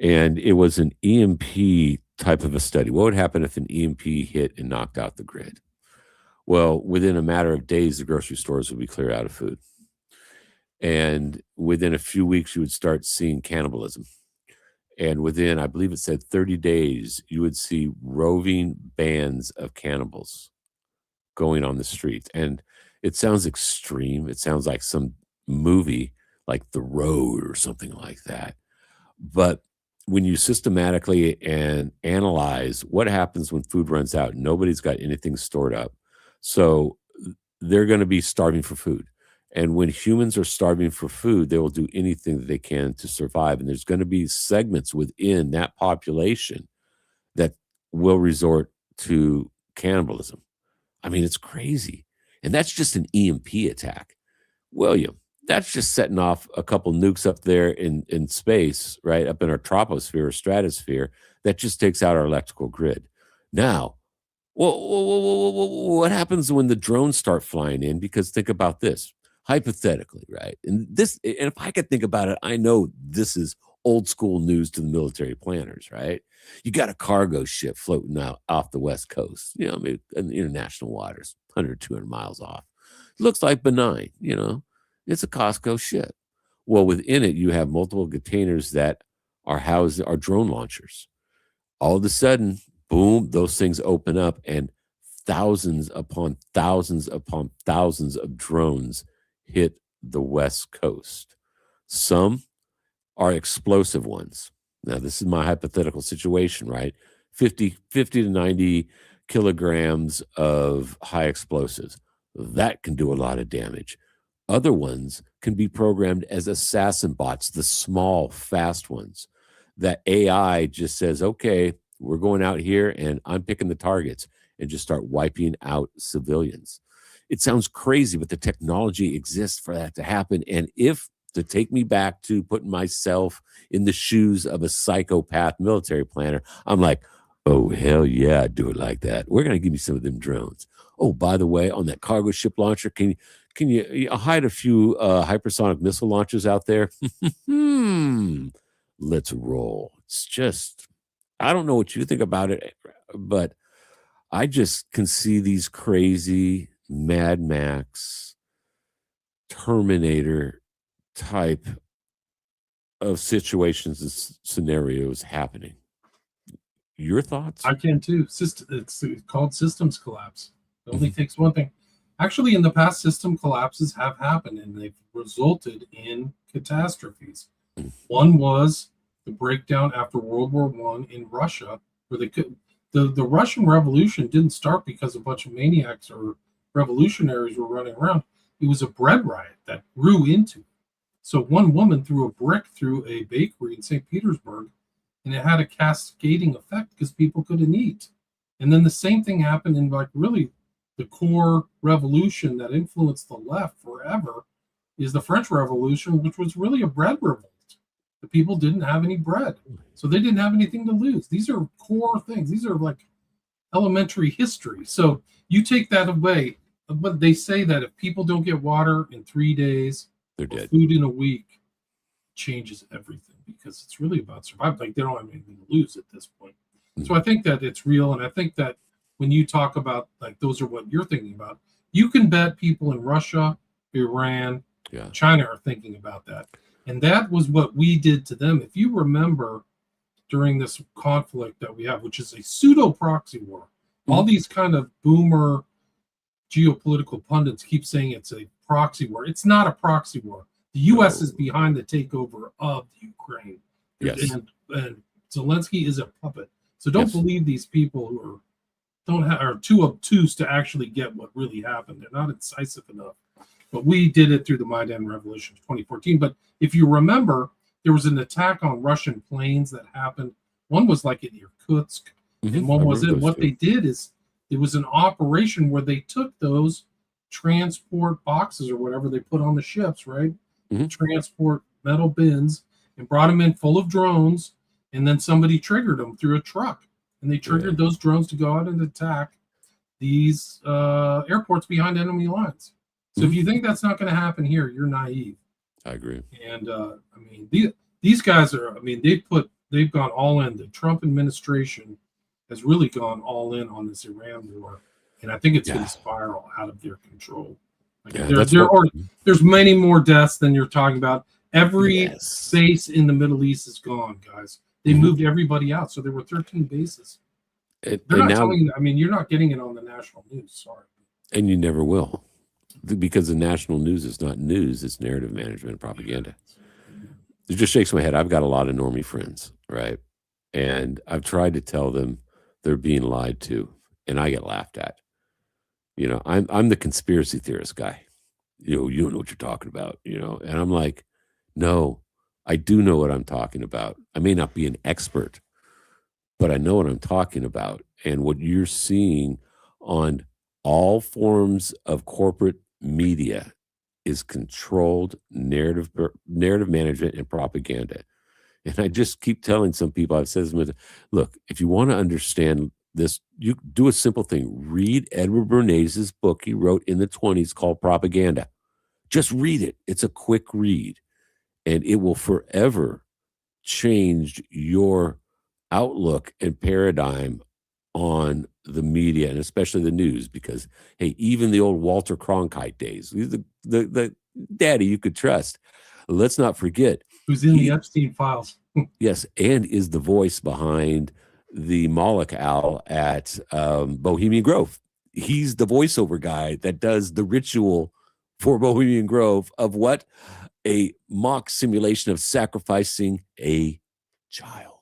and it was an EMP type of a study. What would happen if an EMP hit and knocked out the grid? Well, within a matter of days, the grocery stores would be clear out of food. And within a few weeks, you would start seeing cannibalism. And within, I believe it said 30 days, you would see roving bands of cannibals going on the streets. And it sounds extreme. It sounds like some movie like The Road or something like that. But when you systematically and analyze what happens when food runs out, nobody's got anything stored up. So they're going to be starving for food. And when humans are starving for food, they will do anything that they can to survive. And there's going to be segments within that population that will resort to cannibalism. I mean, it's crazy. And that's just an EMP attack. William, that's just setting off a couple nukes up there in space, right? Up in our troposphere or stratosphere, that just takes out our electrical grid. Now, what happens when the drones start flying in? Because think about this, hypothetically, right? And if I could think about it, I know this is old school news to the military planners, right? You got a cargo ship floating out off the West Coast, maybe in international waters, 100, 200 miles off. Looks like benign, it's a Costco ship. Well, within it, you have multiple containers that are drone launchers. All of a sudden, boom, those things open up and thousands upon thousands upon thousands of drones hit the West Coast. Some are explosive ones. Now, this is my hypothetical situation, right? 50 to 90 kilograms of high explosives. That can do a lot of damage. Other ones can be programmed as assassin bots, the small, fast ones. That AI just says, okay, we're going out here and I'm picking the targets and just start wiping out civilians. It sounds crazy, but the technology exists for that to happen. And if to take me back to putting myself in the shoes of a psychopath military planner, I'm like, oh, hell yeah, I'd do it like that. We're going to give you some of them drones. Oh, by the way, on that cargo ship launcher, can you hide a few hypersonic missile launchers out there? Let's roll. It's just, I don't know what you think about it, but I just can see these crazy Mad Max, Terminator type of situations and scenarios happening. Your thoughts?
I can too. It's called systems collapse. It only takes one thing. Actually, in the past, system collapses have happened and they've resulted in catastrophes. One was the breakdown after World War I in Russia, where the Russian Revolution didn't start because a bunch of maniacs or revolutionaries were running around. It was a bread riot that grew into it. So one woman threw a brick through a bakery in St. Petersburg, and it had a cascading effect because people couldn't eat. And then the same thing happened in really the core revolution that influenced the left forever is the French Revolution, which was really a bread revolt. The people didn't have any bread, so they didn't have anything to lose. These are core things. These are like elementary history. So you take that away, but they say that if people don't get water in 3 days,
they're dead.
Food in a week changes everything because it's really about survival. Like they don't have anything to lose at this point. So I think that it's real, and I think that when you talk about like those are what you're thinking about, you can bet people in Russia, Iran, China are thinking about that. And that was what we did to them. If you remember during this conflict that we have, which is a pseudo proxy war, all these kind of boomer geopolitical pundits keep saying it's a proxy war. It's not a proxy war. The U.S. is behind the takeover of Ukraine.
Yes.
And Zelensky is a puppet. So don't believe these people who are too obtuse to actually get what really happened. They're not incisive enough. But we did it through the Maidan Revolution 2014. But if you remember, there was an attack on Russian planes that happened. One was like in Irkutsk, and one was in what they did is it was an operation where they took those transport boxes or whatever they put on the ships, right? Transport metal bins and brought them in full of drones, and then somebody triggered them through a truck, and they triggered those drones to go out and attack these airports behind enemy lines. So if you think that's not going to happen here, you're naive.
I agree.
And I mean, these guys are. I mean, they've gone all in. The Trump administration has really gone all in on this Iran war, and I think it's going to spiral out of their control. Like
Yeah, that's what.
there's many more deaths than you're talking about. Every
Yes.
base in the Middle East is gone, guys. They
Mhm.
moved everybody out, so there were 13 bases.
And,
They're
and
not
now,
telling you. I mean, you're not getting it on the national news. Sorry.
and you never will, because the national news is not news; it's narrative management and propaganda. It just shakes my head. I've got a lot of normie friends, right? And I've tried to tell them they're being lied to, and I get laughed at. I'm the conspiracy theorist guy. You don't know what you're talking about, and I'm like, no, I do know what I'm talking about. I may not be an expert, but I know what I'm talking about. And what you're seeing on all forms of corporate media is controlled narrative management and propaganda. And I just keep telling some people, I've said this, look, if you want to understand this, you do a simple thing. Read Edward Bernays' book he wrote in the 1920s called Propaganda. Just read it. It's a quick read, and it will forever change your outlook and paradigm on the media and especially the news. Because hey, even the old Walter Cronkite days, the daddy you could trust. Let's not forget
Who's in the Epstein files?
yes, and is the voice behind the Moloch owl at Bohemian Grove. He's the voiceover guy that does the ritual for Bohemian Grove of what? A mock simulation of sacrificing a child.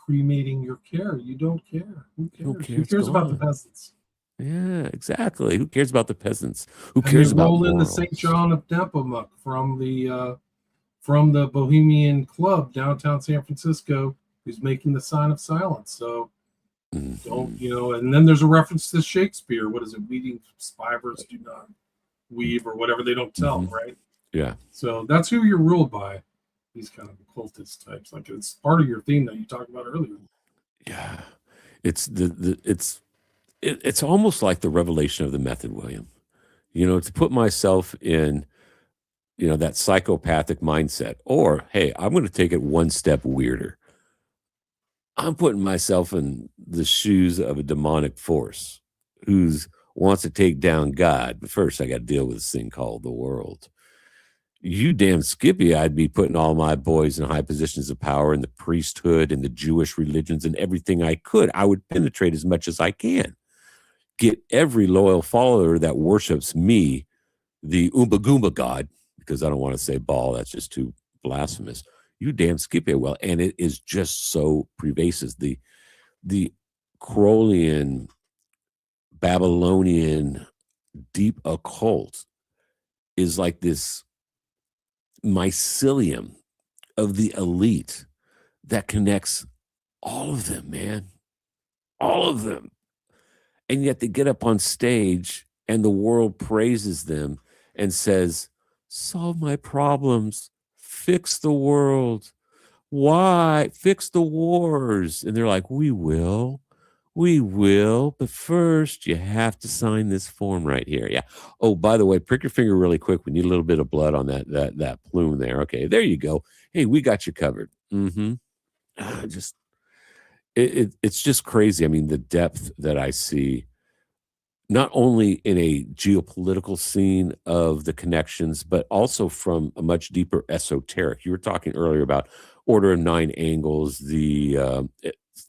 Cremating your care. You don't care. Who
You don't
cares?
care,
Who
it's
cares about the
gone.
peasants?
Yeah, exactly. Who cares about the peasants? Who
And they
cares about
roll in the
morals?
St. John of Nepomuk from the Bohemian Club downtown San Francisco, who's making the sign of silence. So don't, and then there's a reference to Shakespeare. What is it? Weeding spivers do not weave, or whatever, they don't tell, right?
Yeah.
So that's who you're ruled by, these kind of occultist types. Like, it's part of your theme that you talked about earlier.
Yeah. It's it's almost like the revelation of the method, William. To put myself in that psychopathic mindset, or hey, I'm going to take it one step weirder. I'm putting myself in the shoes of a demonic force who's wants to take down God. But first, I got to deal with this thing called the world. You damn Skippy, I'd be putting all my boys in high positions of power in the priesthood and the Jewish religions and everything I could. I would penetrate as much as I can. Get every loyal follower that worships me, the Oompa Goomba God, because I don't want to say Baal, that's just too blasphemous. You damn Skippy, well, and it is just so pervasive. The Crowleyan, Babylonian, deep occult is like this mycelium of the elite that connects all of them, man. All of them. And yet they get up on stage and the world praises them and says, solve my problems, fix the world. Why? Fix the wars. And they're like, we will. We will. But first, you have to sign this form right here. Yeah. Oh, by the way, prick your finger really quick. We need a little bit of blood on that plume there. Okay, there you go. Hey, we got you covered. Mm-hmm. Just it's just crazy. I mean, the depth that I see not only in a geopolitical scene of the connections, but also from a much deeper esoteric. You were talking earlier about Order of Nine Angles, the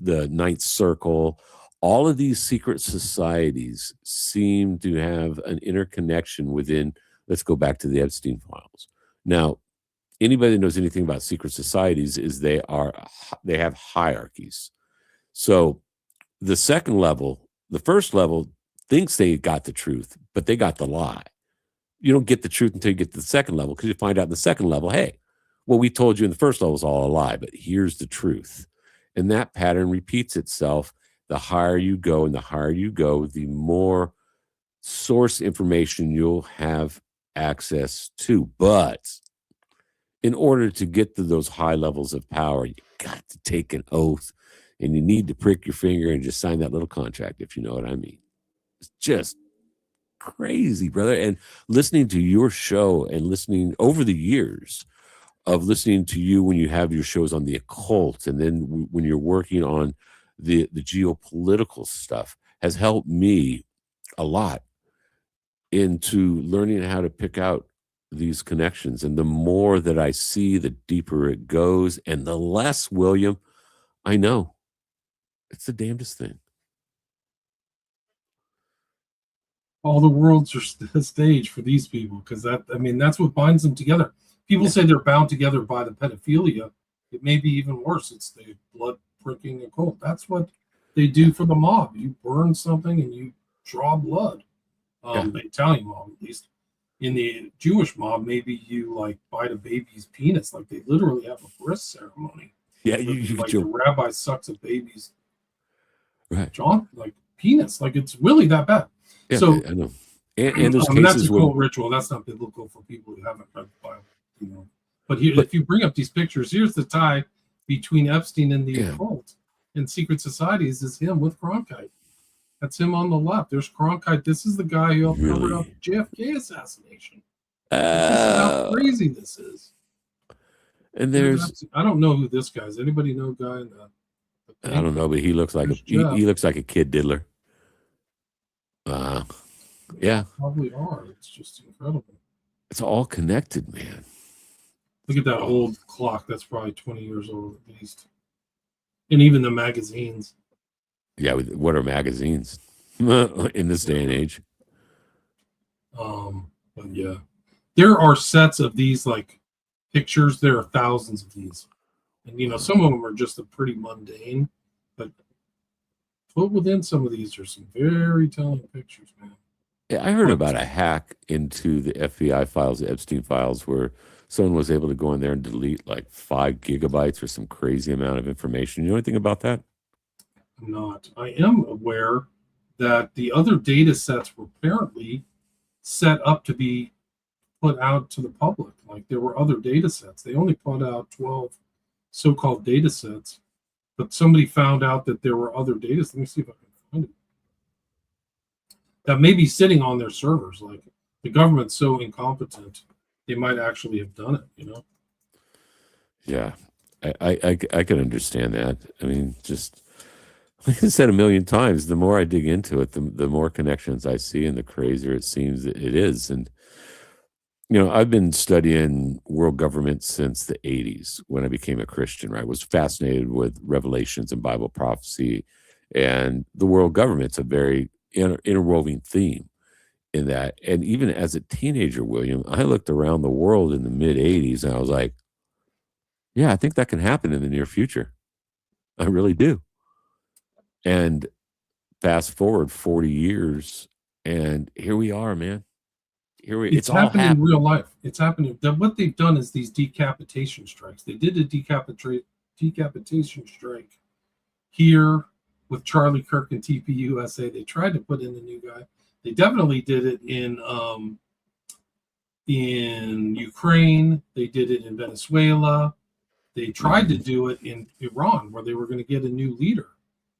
Ninth Circle. All of these secret societies seem to have an interconnection within. Let's go back to the Epstein files. Now, anybody that knows anything about secret societies is they have hierarchies. So the first level thinks they got the truth, but they got the lie. You don't get the truth until you get to the second level, because you find out in the second level, hey, what we told you in the first level is all a lie, but here's the truth. And that pattern repeats itself. The higher you go and the higher you go, the more source information you'll have access to. But in order to get to those high levels of power, you got to take an oath, and you need to prick your finger and just sign that little contract, if you know what I mean. It's just crazy, brother. And listening to your show and listening over the years of listening to you when you have your shows on the occult, and then when you're working on the geopolitical stuff, has helped me a lot. into learning how to pick out these connections. And the more that I see, the deeper it goes, and the less, William, I know. It's the damnedest thing.
All the worlds are the stage for these people, because that's what binds them together. People
Yeah.
say they're bound together by the pedophilia. It may be even worse. It's the blood pricking occult. That's what they do for the mob. You burn something and you draw blood.
Yeah.
The Italian mob, at least. In the Jewish mob, maybe you like bite a baby's penis. Like they literally have a bris ceremony.
Yeah,
Like the rabbi sucks a baby's
right.
like penis. Like it's really that bad.
Yeah,
So
I know. And there's
that's a
cases where
cult ritual. That's not biblical for people who haven't read the Bible, you know. But here, if you bring up these pictures, here's the tie between Epstein and the occult and secret societies is him with Cronkite. That's him on the left. There's Cronkite. This is the guy who helped cover up the JFK assassination. This is how crazy this is.
And there's
I don't know who this guy is. Anybody know a guy in the
I don't know, but he looks like he looks like a kid diddler. Yeah.
Probably are. It's just incredible.
It's all connected, man.
Look at that old clock. That's probably 20 years old at least. And even the magazines.
Yeah, what are magazines in this day and age?
But yeah, there are sets of these like pictures. There are thousands of these, and you know some of them are just a pretty mundane, but put within some of these are some very telling pictures, man.
Yeah, I heard about a hack into the FBI files, the Epstein files, where someone was able to go in there and delete like 5 gigabytes or some crazy amount of information. You know anything about that?
I'm not. I am aware that the other data sets were apparently set up to be put out to the public. Like there were other data sets. They only put out 12 so-called data sets, but somebody found out that there were other data sets. Let me see if I can find it. That may be sitting on their servers. Like the government's so incompetent, they might actually have done it, you know?
Yeah, I can understand that. I mean, just like I said a million times, the more I dig into it, the more connections I see and the crazier it seems that it is. And, you know, I've been studying world government since the 80s when I became a Christian, right? I was fascinated with revelations and Bible prophecy. And the world government's a very interwoven theme in that. And even as a teenager, William, I looked around the world in the mid 80s and I was like, yeah, I think that can happen in the near future. I really do. And fast forward 40 years, and here we are, man. It's all
happening
happening
in real life. It's happening. What they've done is these decapitation strikes. They did a decapitation strike here with Charlie Kirk and TPUSA. They tried to put in the new guy. They definitely did it in Ukraine. They did it in Venezuela. They tried to do it in Iran, where they were going to get a new leader.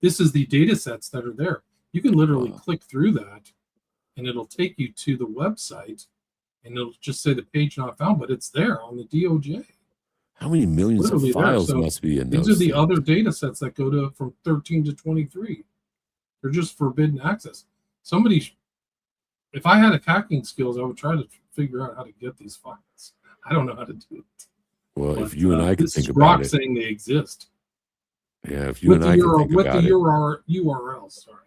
This is the data sets that are there. You can literally click through that, and it'll take you to the website, and it'll just say the page not found, but it's there on the DOJ.
How many millions of files must be in those?
These are the other data sets that go to from 13 to 23. They're just forbidden access. If I had hacking skills, I would try to figure out how to get these files. I don't know how to do it.
Well, if you and I could think about
Brock
it,
saying they exist.
Yeah, if you and I can think about it.
With the URL, sorry.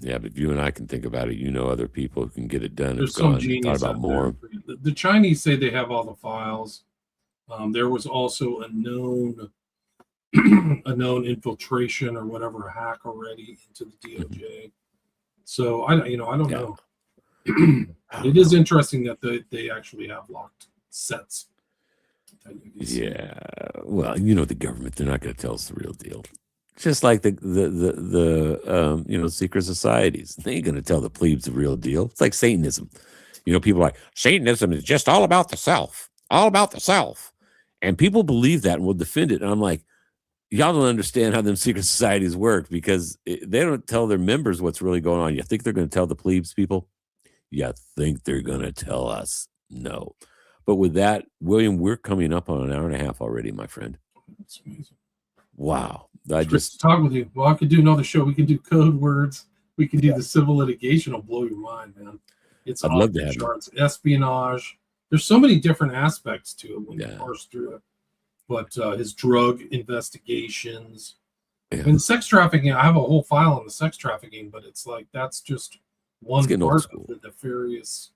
Yeah, but if you and I can think about it, you know other people who can get it done.
There's some genius
about more.
The Chinese say they have all the files. There was also a known infiltration or whatever hack already into the DOJ. So I don't know. It is interesting that they actually have locked sets.
Yeah, well, you know the government, they're not going to tell us the real deal. Just like the secret societies, they ain't going to tell the plebes the real deal. It's like Satanism. You know, people are like, Satanism is just all about the self, and people believe that and will defend it. And I'm like, y'all don't understand how them secret societies work, because they don't tell their members what's really going on. You think they're going to tell the plebes people? You think they're going to tell us? No. But with that, William, we're coming up on an hour and a half already, my friend.
That's amazing.
Wow.
I just talk with you. Well, I could do another show. We can do code words. We can do the civil litigation. It'll blow your mind, man. It's
I'd
off
love to
the
have them.
charts. Espionage. There's so many different aspects to it when you
Yeah.
parse through it. But his drug investigations.
Yeah.
And sex trafficking, I have a whole file on the sex trafficking, but it's like that's just one
getting old
part
school.
of the nefarious.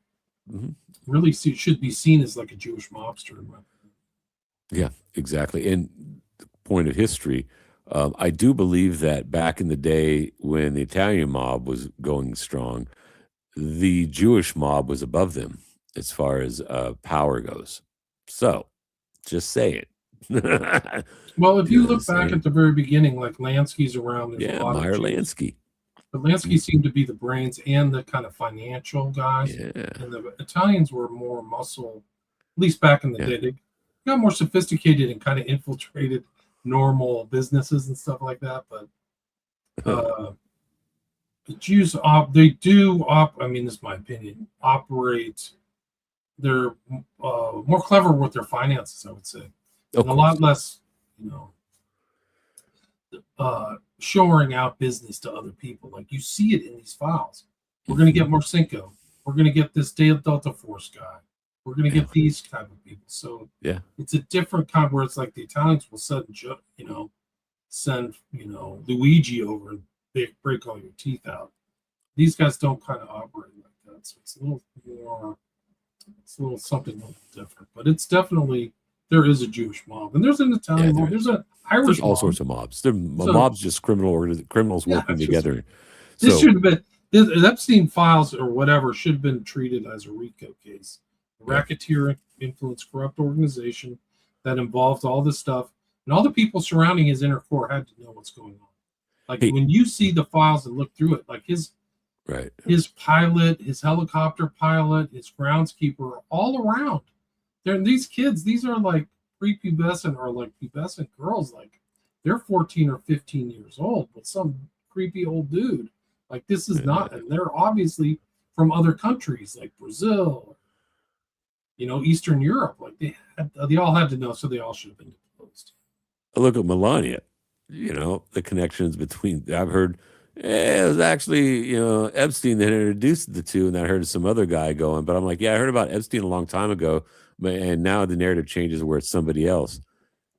Mhm.
Really should be seen as like a Jewish mobster.
Yeah, exactly. And the point of history, I do believe that back in the day when the Italian mob was going strong, the Jewish mob was above them as far as power goes. So, just say it.
Well, if you look
Just
back
saying.
at the very beginning, like Lansky's around, there's
Yeah,
a lot
Meyer
of Jews.
Lansky.
But Lansky seemed to be the brains and the kind of financial guys.
Yeah.
And the Italians were more muscle, at least back in the
Yeah.
day. They got more sophisticated and kind of infiltrated normal businesses and stuff like that. But the Jews, they do, I mean, this is my opinion, operate, they're more clever with their finances, I would say.
Of
And a lot
course.
less, you know, shoring out business to other people. Like you see it in these files. We're going to get Morcinco. We're going to get this Delta Force guy. We're going to get these type of people. So
Yeah.
it's a different kind where it's like the Italians will send Luigi over and break all your teeth out. These guys don't kind of operate like that. So it's a little more, it's a little something a little different. But it's definitely, there is a Jewish mob. And there's an Italian mob. There's an Irish
There's all
mob.
sorts of mobs. Mobs just criminals working together.
This should have been, the Epstein files or whatever should have been treated as a RICO case. A racketeer influenced corrupt organization that involved all this stuff. And all the people surrounding his inner core had to know what's going on. Like when you see the files and look through it, like his pilot, his helicopter pilot, his groundskeeper, all around. These kids, these are like prepubescent or like pubescent girls, like they're 14 or 15 years old with some creepy old dude. Like this is not, and they're obviously from other countries like Brazil, Eastern Europe. Like they all had to know, so they all should have been deposed.
Look at Melania, the connections between, I've heard, it was actually, Epstein that introduced the two, and I heard some other guy going, but I'm like, yeah, I heard about Epstein a long time ago, and now the narrative changes where it's somebody else.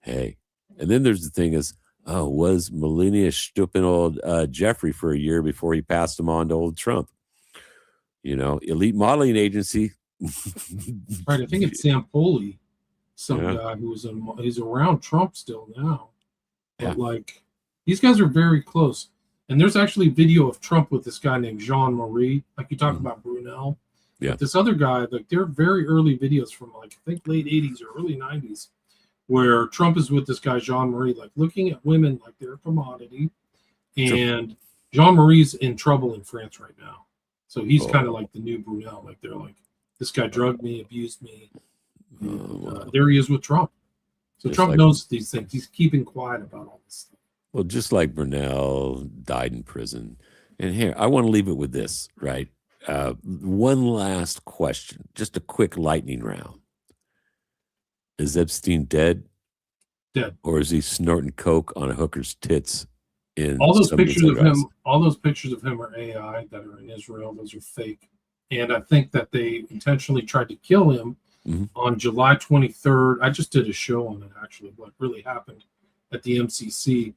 Hey, and then there's the thing is, was Melania stooping old Jeffrey for a year before he passed him on to old Trump? Elite modeling agency.
Right, I think it's Sam Poley, some guy he's around Trump still now. But like these guys are very close. And there's actually video of Trump with this guy named Jean-Marie, like you talked about Brunel.
Yeah.
But this other guy, like they're very early videos from like I think late 80s or early 90s, where Trump is with this guy Jean-Marie, like looking at women like they're a commodity. And Jean-Marie's in trouble in France right now. So he's kind of like the new Brunel. Like they're like, this guy drugged me, abused me. And, there he is with Trump. So just Trump knows these things. He's keeping quiet about all this stuff.
Well, just like Brunel died in prison. And here, I want to leave it with this, right? One last question, just a quick lightning round. Is Epstein dead?
Dead.
Or is he snorting coke on a hooker's tits?
All those pictures of him, all those pictures of him are AI that are in Israel. Those are fake. And I think that they intentionally tried to kill him on July 23rd. I just did a show on it, actually, what really happened at the MCC.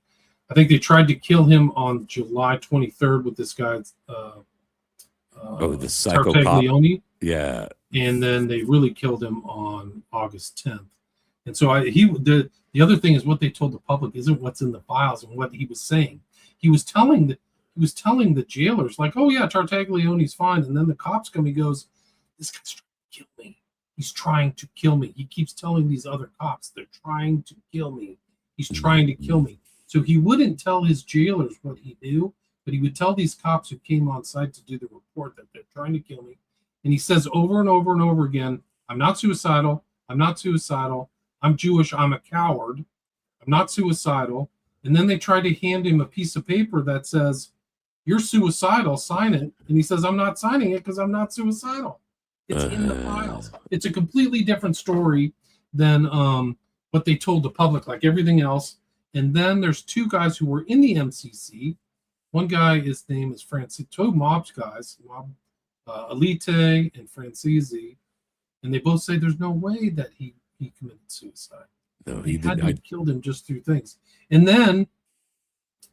I think they tried to kill him on July 23rd with this guy,
the psycho cop. Yeah.
And then they really killed him on August 10th. And so the other thing is what they told the public isn't what's in the files and what he was saying. He was telling the jailers, like, oh yeah, Tartaglioni's fine. And then the cops come, he goes, this guy's trying to kill me. He's trying to kill me. He keeps telling these other cops, they're trying to kill me. He's trying to kill me. So he wouldn't tell his jailers what he knew, but he would tell these cops who came on site to do the report that they're trying to kill me. And he says over and over and over again, I'm not suicidal. I'm not suicidal. I'm Jewish. I'm a coward. I'm not suicidal. And then they try to hand him a piece of paper that says, you're suicidal, sign it. And he says, I'm not signing it because I'm not suicidal. It's in the files. It's a completely different story than what they told the public, like everything else. And then there's two guys who were in the MCC One guy, his name is Francis. Two mobs guys, Elite and Francisi, and they both say there's no way that he committed suicide.
No,
He
he
had
didn't.
to have killed him just through things. And then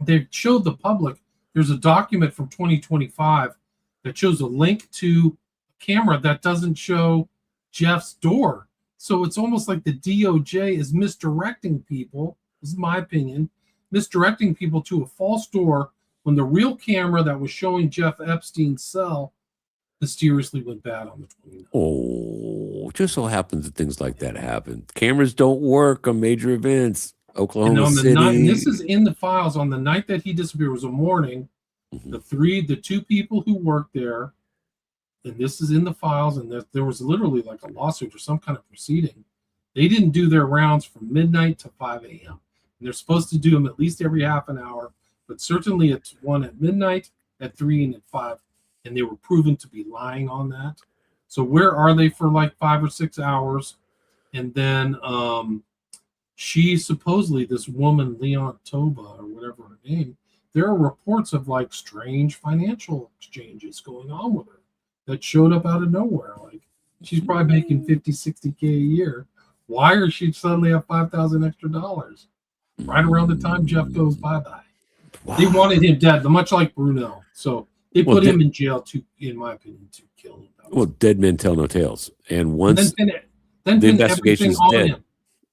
they showed the public. There's a document from 2025 that shows a link to a camera that doesn't show Jeff's door. So it's almost like the DOJ is misdirecting people. This is my opinion, misdirecting people to a false door when the real camera that was showing Jeff Epstein's cell mysteriously went bad on the 29th.
Oh, just so happens that things like that happen. Cameras don't work on major events.
And
Oklahoma
on the night, and
City.
this is in the files, on the night that he disappeared was a morning.
Mhm.
The two people who worked there, and this is in the files, and there was literally like a lawsuit or some kind of proceeding. They didn't do their rounds from midnight to 5 a.m. And they're supposed to do them at least every half an hour, but certainly at one at midnight, at 3, and at 5. And they were proven to be lying on that. So where are they for like 5 or 6 hours? And then she supposedly, this woman, Leontova, or whatever her name, there are reports of like strange financial exchanges going on with her that showed up out of nowhere. Like she's probably making 50, 60K a year. Why does she suddenly have 5,000 extra dollars? Right around the time Jeff goes bye-bye.
Wow.
They wanted him dead, much like Bruno. So they put him in jail to, in my opinion, to kill him.
Well, dead men tell no tales. And once
then
the investigation's dead.
him.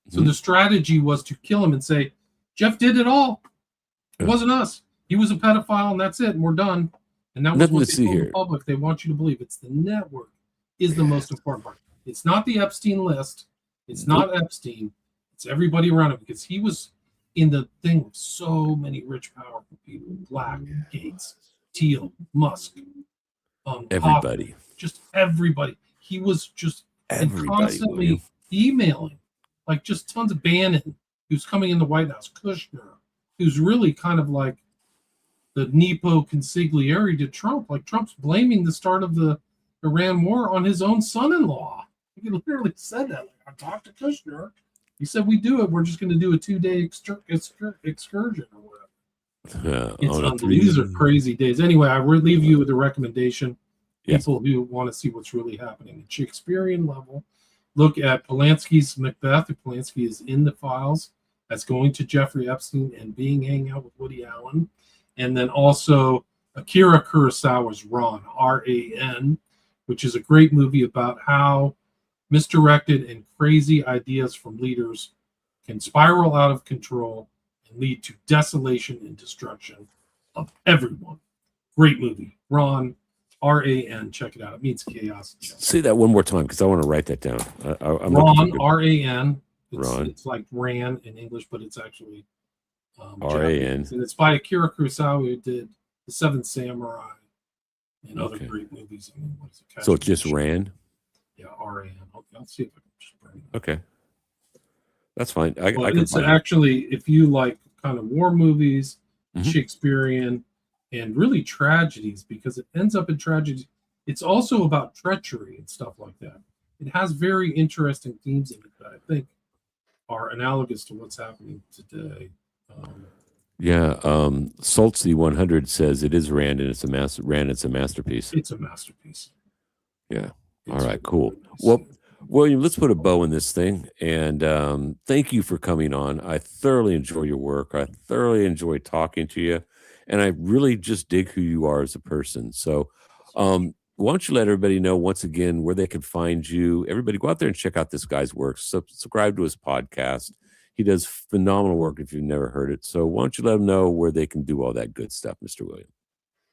So the strategy was to kill him and say, Jeff did it all. It wasn't us. He was a pedophile, and that's it, and we're done. And that was
Nothing
what
to
they
see
told
here.
the public. They want you to believe it's the network is the most important part. It's not the Epstein list. It's not Epstein. It's everybody around him, because he was in the thing with so many rich, powerful people: Black, Gates, Thiel, Musk,
Everybody.
Hoffman, just everybody. He was just constantly emailing, like just tons of Bannon, who's coming in the White House, Kushner, who's really kind of like the Nepo consigliere to Trump. Like Trump's blaming the start of the Iran war on his own son-in-law. He literally said that. Like, I talked to Kushner. He said, we do it. We're just going to do a 2-day excursion or whatever. These are crazy days. Anyway, I would leave you with a recommendation. People who want to see what's really happening at Shakespearean level, look at Polanski's Macbeth. Polanski is in the files as going to Jeffrey Epstein and hanging out with Woody Allen. And then also Akira Kurosawa's Ran, R-A-N, which is a great movie about how misdirected and crazy ideas from leaders can spiral out of control and lead to desolation and destruction of everyone. Great movie. Ran, R-A-N. Check it out. It means chaos.
Say that one more time, because I want to write that down.
Ran, R-A-N.
Ran.
It's like Ran in English, but it's actually
R-A-N.
Japanese. And it's by Akira Kurosawa, who did The Seventh Samurai and other great movies. I mean,
so it's just Ran?
Yeah, R-A-N. I'll see if I can just bring it up.
Okay. That's fine. I can
it's actually, if you like kind of war movies,
Mhm.
Shakespearean, and really tragedies, because it ends up in tragedy. It's also about treachery and stuff like that. It has very interesting themes in it that I think are analogous to what's happening today.
Soltzy 100 says it is Rand, and it's a masterpiece.
It's a masterpiece.
Yeah. All right, cool. Well, William, let's put a bow in this thing. And thank you for coming on. I thoroughly enjoy your work. I thoroughly enjoy talking to you. And I really just dig who you are as a person. So why don't you let everybody know once again where they can find you? Everybody go out there and check out this guy's work. Subscribe to his podcast. He does phenomenal work if you've never heard it. So why don't you let them know where they can do all that good stuff, Mr. William?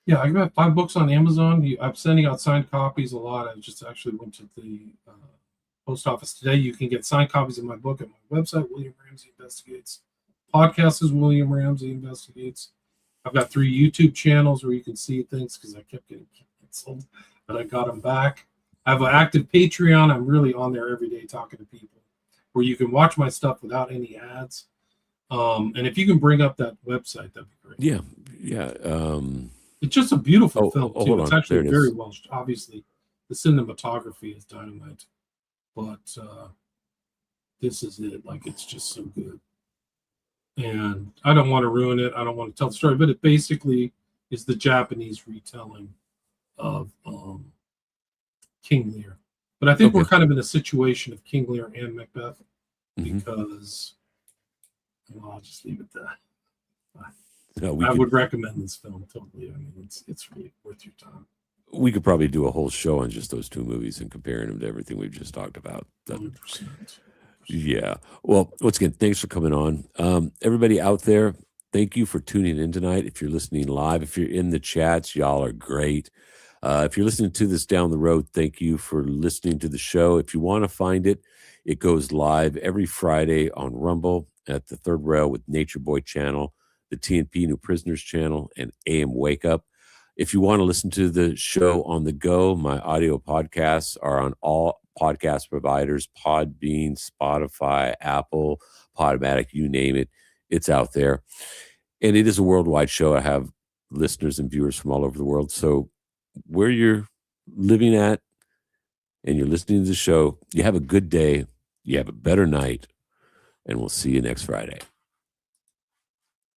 Yeah, I got 5 books on Amazon. I'm sending out signed copies a lot. I just actually went to the post office today. You can get signed copies of my book at my website, William Ramsey Investigates. Podcast is William Ramsey Investigates. I've got 3 YouTube channels where you can see things because I kept getting canceled, but I got them back. I have an active Patreon. I'm really on there every day talking to people, where you can watch my stuff without any ads. And if you can bring up that website, that'd be great.
Yeah.
It's just a beautiful film, too.
Hold
it's
on.
actually very well. Obviously, the cinematography is dynamite, but this is it. Like, it's just so good. And I don't want to ruin it. I don't want to tell the story, but it basically is the Japanese retelling of King Lear. But I think
Okay.
we're kind of in a situation of King Lear and Macbeth
Mhm.
because, well, I'll just leave it there.
No,
I would recommend this film totally. I mean, it's really worth your time.
we could probably do a whole show on just those two movies and comparing them to everything we've just talked about.
100%.
Yeah. Well, once again, thanks for coming on. Everybody out there, thank you for tuning in tonight. If you're listening live, if you're in the chats, y'all are great. If you're listening to this down the road, thank you for listening to the show. If you want to find it, it goes live every Friday on Rumble at the Third Rail with NatureBoy channel, the TNP New Prisoners channel, and AM Wake Up. If you want to listen to the show on the go, my audio podcasts are on all podcast providers, Podbean, Spotify, Apple, Podomatic, you name it. It's out there. And it is a worldwide show. I have listeners and viewers from all over the world. So where you're living at and you're listening to the show, you have a good day, you have a better night, and we'll see you next Friday.